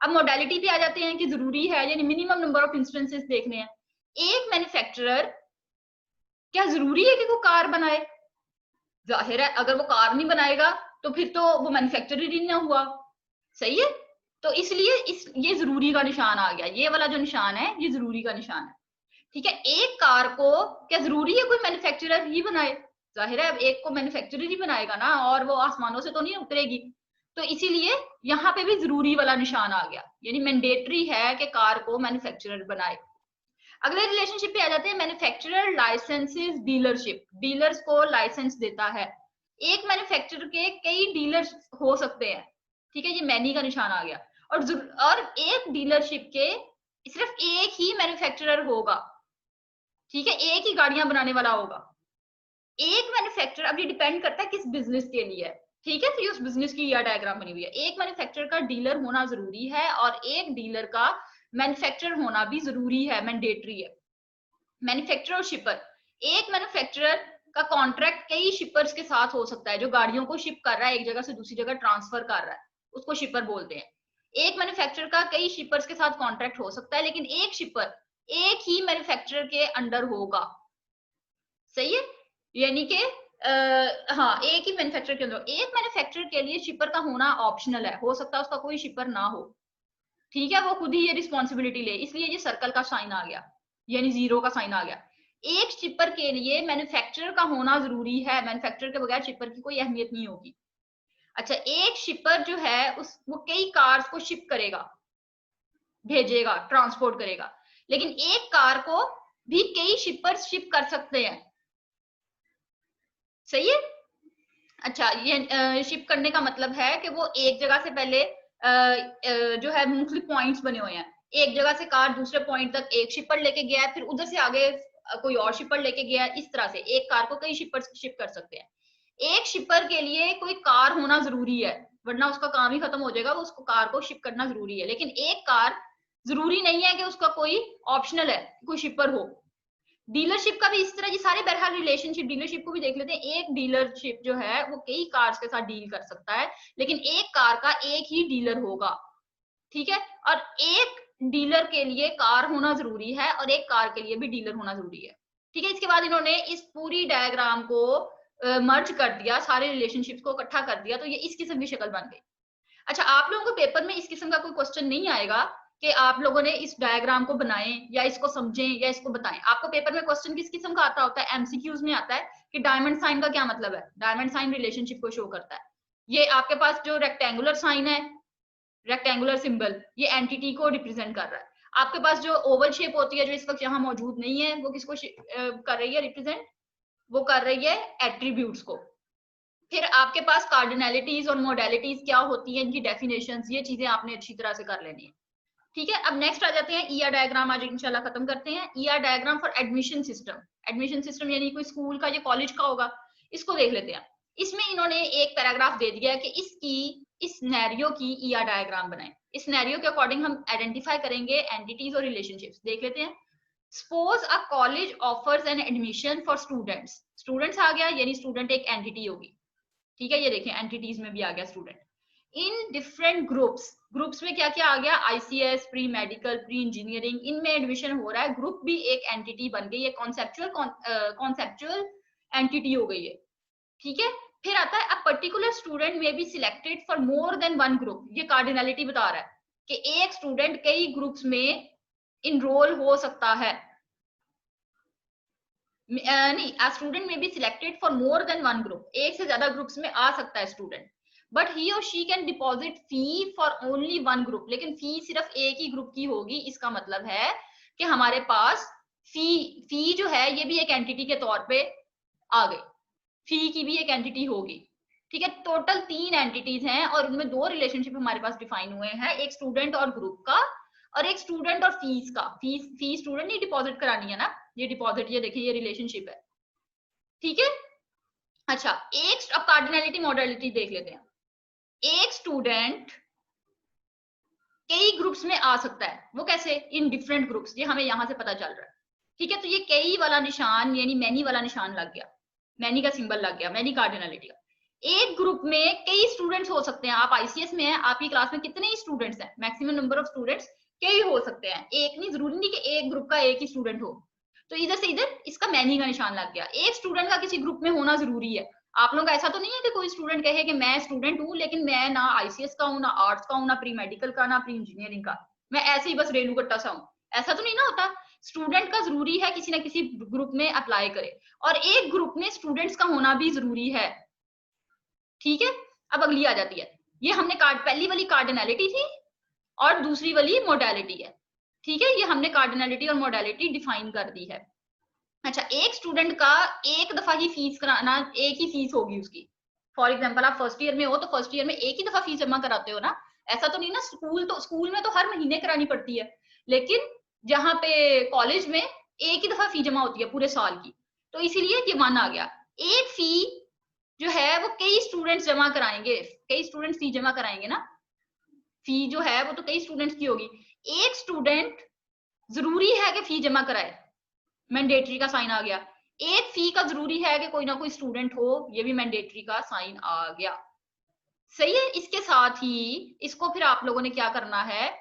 अब मोडालिटी पे आ जाते हैं कि जरूरी है, यानी मिनिमम नंबर ऑफ इंस्टेंसेस देखने हैं। एक मैन्युफैक्चरर, क्या जरूरी है कि वो कार बनाए? जाहिर है, अगर वो कार नहीं बनाएगा तो फिर तो वो मैन्युफैक्चरर ही ना हुआ। सही है, तो इसलिए ये जरूरी का निशान आ गया, ये वाला जो निशान है ये जरूरी का निशान है। ठीक है, एक कार को क्या जरूरी है कोई मैन्युफैक्चरर ही बनाए? जाहिर है, अब एक को मैन्युफैक्चरर ही बनाएगा ना, और वो आसमानों से तो नहीं उतरेगी। तो इसीलिए यहाँ पे भी जरूरी वाला निशान आ गया, यानी मैंडेटरी है कि कार को मैन्युफैक्चरर बनाए। अगले रिलेशनशिप पे आ जाते हैं, मैन्युफैक्चरर लाइसेंसेस डीलरशिप, डीलर्स को लाइसेंस देता है। एक मैन्युफैक्चरर के कई डीलर्स हो सकते हैं। ठीक है, ये मैनी का निशान आ गया। और एक डीलरशिप के सिर्फ एक ही मैन्युफैक्चरर होगा। ठीक है, एक ही गाड़ियां बनाने वाला होगा। एक मैन्युफैक्चरर, अब ये डिपेंड करता है किस बिजनेस के लिए है। ठीक है, तो ये उस बिजनेस की यह डायग्राम बनी हुई है। एक मैन्युफैक्चरर का डीलर होना जरूरी है और एक डीलर का मैन्युफैक्चरर होना भी जरूरी है, मैंडेटरी है। मैन्युफैक्चरर और शिपर, एक मैन्युफैक्चरर का कॉन्ट्रैक्ट कई शिपर्स के साथ हो सकता है, जो गाड़ियों को शिप कर रहा है, एक जगह से दूसरी जगह ट्रांसफर कर रहा है, उसको शिपर बोलते हैं। एक मैन्युफैक्चरर का कई शिपर्स के साथ कॉन्ट्रैक्ट हो सकता है, लेकिन एक शिपर एक ही मैन्युफैक्चरर के अंडर होगा। सही है, यानी कि हाँ, एक ही मैन्युफैक्चरर के अंदर। एक मैन्युफैक्चरर के लिए शिपर का होना ऑप्शनल है, हो सकता है उसका कोई शिपर ना हो। ठीक है, वो खुद ही ये रिस्पॉन्सिबिलिटी ले, इसलिए ये सर्कल का साइन आ गया, यानी जीरो का साइन आ गया। एक शिपर के लिए मैन्युफैक्चरर का होना जरूरी है, मैन्युफैक्चरर के बगैर शिपर की कोई अहमियत नहीं होगी। अच्छा, एक शिपर जो है वो कई कार्स को शिप करेगा, भेजेगा, ट्रांसपोर्ट करेगा, लेकिन एक कार को भी कई शिपर शिप कर सकते हैं। सही है। अच्छा, ये शिप करने का मतलब है कि वो एक जगह से पहले जो है मुख्तलिफ पॉइंट्स बने हुए हैं, एक जगह से कार दूसरे पॉइंट तक एक शिपर लेके गया है, फिर उधर से आगे कोई और शिपर लेके गया, इस तरह से एक कार को कई शिपर शिप कर सकते हैं। एक शिपर के लिए कोई कार होना जरूरी है, वरना उसका काम ही खत्म हो जाएगा, उसको कार को शिप करना जरूरी है। लेकिन एक कार जरूरी नहीं है कि उसका कोई ऑप्शनल है, कोई शिपर हो। डीलरशिप का भी इस तरह, ये सारे बहरहाल रिलेशनशिप, डीलरशिप को भी देख लेते हैं। एक डीलरशिप जो है वो कई कार्स के साथ डील कर सकता है, लेकिन एक कार का एक ही डीलर होगा, ठीक है। और एक डीलर के लिए कार होना जरूरी है और एक कार के लिए भी डीलर होना जरूरी है, ठीक है। इसके बाद इन्होंने इस पूरी डायग्राम को मर्ज कर दिया, सारे रिलेशनशिप्स को इकट्ठा कर दिया, तो ये इस किस्म की शक्ल बन गई। अच्छा, आप लोगों को पेपर में इस किस्म का कोई क्वेश्चन नहीं आएगा कि आप लोगों ने इस डायग्राम को बनाएं या इसको समझें या इसको बताएं। आपको पेपर में क्वेश्चन किस किस्म का आता होता है, एमसीक्यूज में आता है कि डायमंड साइन का क्या मतलब है। डायमंड साइन रिलेशनशिप को शो करता है। ये आपके पास जो रेक्टेंगुलर साइन है, रेक्टेंगुलर सिंबल, ये एंटिटी को रिप्रेजेंट कर रहा है। आपके पास जो ओवल शेप होती है जो इस वक्त यहाँ मौजूद नहीं है, वो किसको कर रही है रिप्रेजेंट, वो कर रही है एट्रीब्यूट्स को। फिर आपके पास कार्डिनलिटीज और मोडेलिटीज क्या होती है, इनकी डेफिनेशंस, ये चीजें आपने अच्छी तरह से कर लेनी है, ठीक है। अब नेक्स्ट आ जाते हैं ईआर डायग्राम, आज इंशाल्लाह खत्म करते हैं। ER diagram for admission system. Admission system यानी कोई स्कूल का या कॉलेज का होगा, इसको देख लेते हैं। इसमें इन्होंने एक पैराग्राफ दे दिया है कि इसकी इस सिनेरियो की ईआर डायग्राम बनाएं। इस सिनेरियो के अकॉर्डिंग हम आइडेंटिफाई करेंगे एंटिटीज और रिलेशनशिप्स। देख लेते हैं। Suppose a college offers an admission for students. Students आ गया, यानी स्टूडेंट एक एंटिटी होगी, ठीक है। ये देखें एंटिटीज में भी आ गया student. In different groups, groups में क्या क्या आ गया, ICS, pre medical, pre engineering, इनमें एडमिशन हो रहा है। ग्रुप भी एक एंटिटी बन गई है, कॉन्सेप्चुअल एंटिटी हो गई है, ठीक है। फिर आता है अ पर्टिकुलर स्टूडेंट में be selected for more than one group. ये कार्डिनलिटी बता रहा है कि एक स्टूडेंट कई ग्रुप्स में इनरोल हो सकता है। नहीं, a student may be selected for more than one group, एक से ज्यादा ग्रुप्स में आ सकता है स्टूडेंट, बट ही और she can deposit fee for only one group. लेकिन फी सिर्फ एक ही ग्रुप की होगी। इसका मतलब है कि हमारे पास फी जो है ये भी एक एंटिटी के तौर पे आ गई, फी की भी एक एंटिटी होगी, ठीक है। टोटल 3 एंटिटीज हैं और उनमें 2 रिलेशनशिप हमारे पास डिफाइन हुए हैं, एक स्टूडेंट और ग्रुप का, और एक स्टूडेंट और फीस का। फी स्टूडेंट नहीं डिपॉजिट करानी है ना, ये डिपॉजिट, ये देखिए ये रिलेशनशिप है, ठीक है। अच्छा, एक अब कार्डिनलिटी मॉडलिटी देख लेते हैं। एक स्टूडेंट कई ग्रुप्स में आ सकता है, वो कैसे, इन डिफरेंट ग्रुप्स, ये हमें यहां से पता चल रहा है, ठीक है। तो ये कई वाला निशान यानी मैनी वाला निशान लग गया, मैनी का सिंबल लग गया, मैनी कार्डिनलिटी का। एक ग्रुप में कई स्टूडेंट्स हो सकते हैं। आप आईसीएस में हैं, आपकी क्लास में कितने ही स्टूडेंट्स हैं, मैक्सिमम नंबर ऑफ स्टूडेंट्स कई हो सकते हैं, एक नहीं, जरूरी नहीं कि एक ग्रुप का एक ही स्टूडेंट हो। तो इधर से इधर इसका मैनी का निशान लग गया। एक स्टूडेंट का किसी ग्रुप में होना जरूरी है। आप लोगों का ऐसा तो नहीं है कि कोई स्टूडेंट कहे कि मैं स्टूडेंट हूँ लेकिन मैं ना आईसीएस का हूँ, ना आर्ट्स का हूँ, ना प्री मेडिकल का, ना प्री इंजीनियरिंग का, मैं ऐसे ही बस रेलू कट्टा सा हूँ, ऐसा तो नहीं ना होता। स्टूडेंट का जरूरी है किसी ना किसी ग्रुप में अप्लाई करे, और एक ग्रुप में स्टूडेंट्स का होना भी जरूरी है, ठीक है। अब अगली आ जाती है, ये हमने पहली वाली कार्डिनलिटी थी और दूसरी वाली मोडालिटी है, ठीक है। ये हमने कार्डिनलिटी और मोडालिटी डिफाइन कर दी है। अच्छा, एक स्टूडेंट का एक दफा ही फीस कराना, एक ही फीस होगी उसकी। फॉर एग्जांपल आप फर्स्ट ईयर में हो तो फर्स्ट ईयर में एक ही दफा फीस जमा कराते हो ना, ऐसा तो नहीं ना। स्कूल में तो हर महीने करानी पड़ती है, लेकिन जहाँ पे कॉलेज में एक ही दफा फी जमा होती है पूरे साल की, तो इसीलिए ये वन आ गया। एक फी जो है वो कई स्टूडेंट्स जमा कराएंगे, कई स्टूडेंट्स फी जमा कराएंगे ना, फी जो है वो तो कई स्टूडेंट्स की होगी। एक स्टूडेंट जरूरी है कि फी जमा कराए, मैंडेटरी का साइन आ गया। एक फी का जरूरी है कि कोई ना कोई स्टूडेंट हो, ये भी मैंडेटरी का साइन आ गया, सही है। इसके साथ ही इसको फिर आप लोगों ने क्या करना है,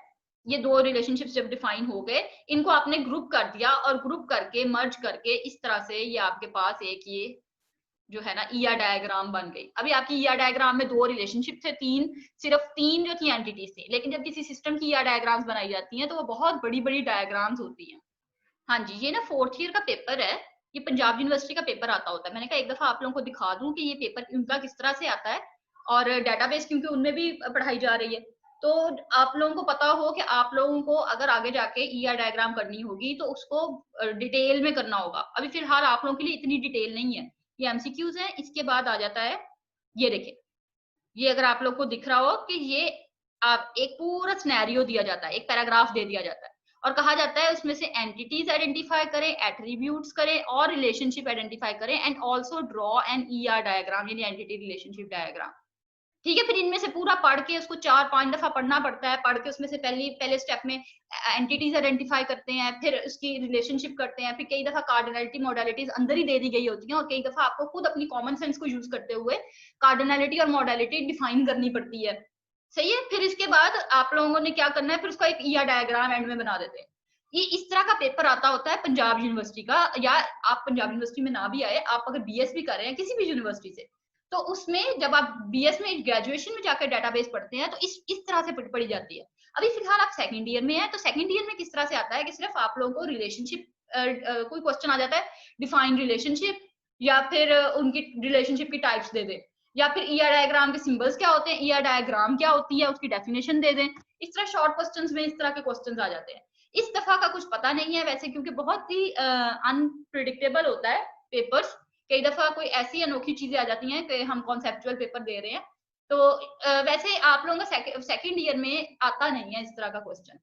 ये 2 रिलेशनशिप्स जब डिफाइन हो गए, इनको आपने ग्रुप कर दिया और ग्रुप करके मर्ज करके इस तरह से ये आपके पास एक ये जो है ना ईआर डायग्राम बन गई। अभी आपकी ईआर डायग्राम में 2 रिलेशनशिप थे, सिर्फ 3 जो थी एंटिटीज थी, लेकिन जब किसी सिस्टम की ईआर डायग्राम्स बनाई जाती हैं तो वो बहुत बड़ी बड़ी डायग्राम्स होती हैं। हाँ जी, ये ना 4th ईयर का पेपर है, ये पंजाब यूनिवर्सिटी का पेपर आता होता है। मैंने कहा एक दफा आप लोगों को दिखा दूं कि ये पेपर उनका किस तरह से आता है, और डेटाबेस क्योंकि उनमें भी पढ़ाई जा रही है, तो आप लोगों को पता हो कि आप लोगों को अगर आगे जाके ईआर डायग्राम करनी होगी तो उसको डिटेल में करना होगा। अभी फिलहाल आप लोगों के लिए इतनी डिटेल नहीं है, ये एमसीक्यूज है। इसके बाद आ जाता है, ये देखिए, ये अगर आप लोग को दिख रहा हो कि ये आप एक पूरा सिनेरियो दिया जाता है, एक पैराग्राफ दे दिया जाता है, और कहा जाता है उसमें से एंटिटीज आइडेंटिफाई करें, एट्रीब्यूट्स करें और रिलेशनशिप आइडेंटिफाई करें and also draw an ER diagram यानी एंटिटी रिलेशनशिप डायग्राम। ठीक है, फिर इनमें से पूरा पढ़ के उसको 4-5 दफा पढ़ना पड़ता है। पढ़ के उसमें से पहले स्टेप में एंटिटीज आइडेंटिफाई करते हैं, फिर उसकी रिलेशनशिप करते हैं, फिर कई दफा कार्डिनलिटी मॉडलिटीज अंदर ही दे दी गई होती हैं और कई दफा आपको खुद अपनी कॉमन सेंस को यूज करते हुए कार्डिनलिटी और मॉडलिटी डिफाइन करनी पड़ती है। सही है, फिर इसके बाद आप लोगों ने क्या करना है, फिर उसका एक ईआर डायग्राम एंड में बना देते हैं। ये इस तरह का पेपर आता होता है पंजाब यूनिवर्सिटी का, या आप पंजाब यूनिवर्सिटी में ना भी आए, आप अगर बीएस भी कर रहे हैं किसी भी यूनिवर्सिटी से, तो उसमें जब आप बीएस में ग्रेजुएशन में जाकर डेटाबेस पढ़ते हैं तो इस तरह से पढ़ी जाती है। अभी फिलहाल आप सेकंड ईयर में है, तो सेकंड ईयर में किस तरह से आता है कि सिर्फ आप लोगों को रिलेशनशिप कोई क्वेश्चन आ जाता है, डिफाइन रिलेशनशिप, या फिर उनकी रिलेशनशिप की टाइप्स दे दे, या फिर ईआर डायग्राम के सिंबल्स क्या होते हैं, ईआर डायग्राम क्या होती है उसकी डेफिनेशन दे दें। इस तरह शॉर्ट क्वेश्चंस में इस तरह के क्वेश्चंस आ जाते हैं। इस दफा का कुछ पता नहीं है वैसे, क्योंकि बहुत ही अनप्रिडिक्टेबल होता है पेपर्स। कई दफा कोई ऐसी अनोखी चीजें आ जाती हैं कि हम कॉन्सेप्चुअल पेपर दे रहे हैं, तो वैसे आप लोगों का सेकंड ईयर में आता नहीं है इस तरह का क्वेश्चन,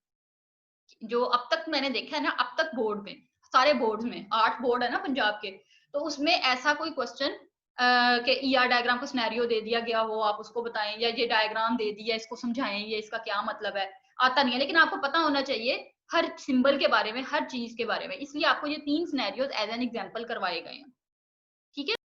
जो अब तक मैंने देखा है ना, अब तक बोर्ड में, सारे बोर्ड में 8 बोर्ड है ना पंजाब के, तो उसमें ऐसा कोई क्वेश्चन कि ईआर डायग्राम का सिनेरियो दे दिया गया हो, आप उसको बताएं, या ये डायग्राम दे दिया इसको समझाएं, ये इसका क्या मतलब है, आता नहीं है। लेकिन आपको पता होना चाहिए हर सिंबल के बारे में, हर चीज के बारे में, इसलिए आपको ये 3 सिनेरियोज एज एन एग्जाम्पल करवाए गए हैं। ठीक है।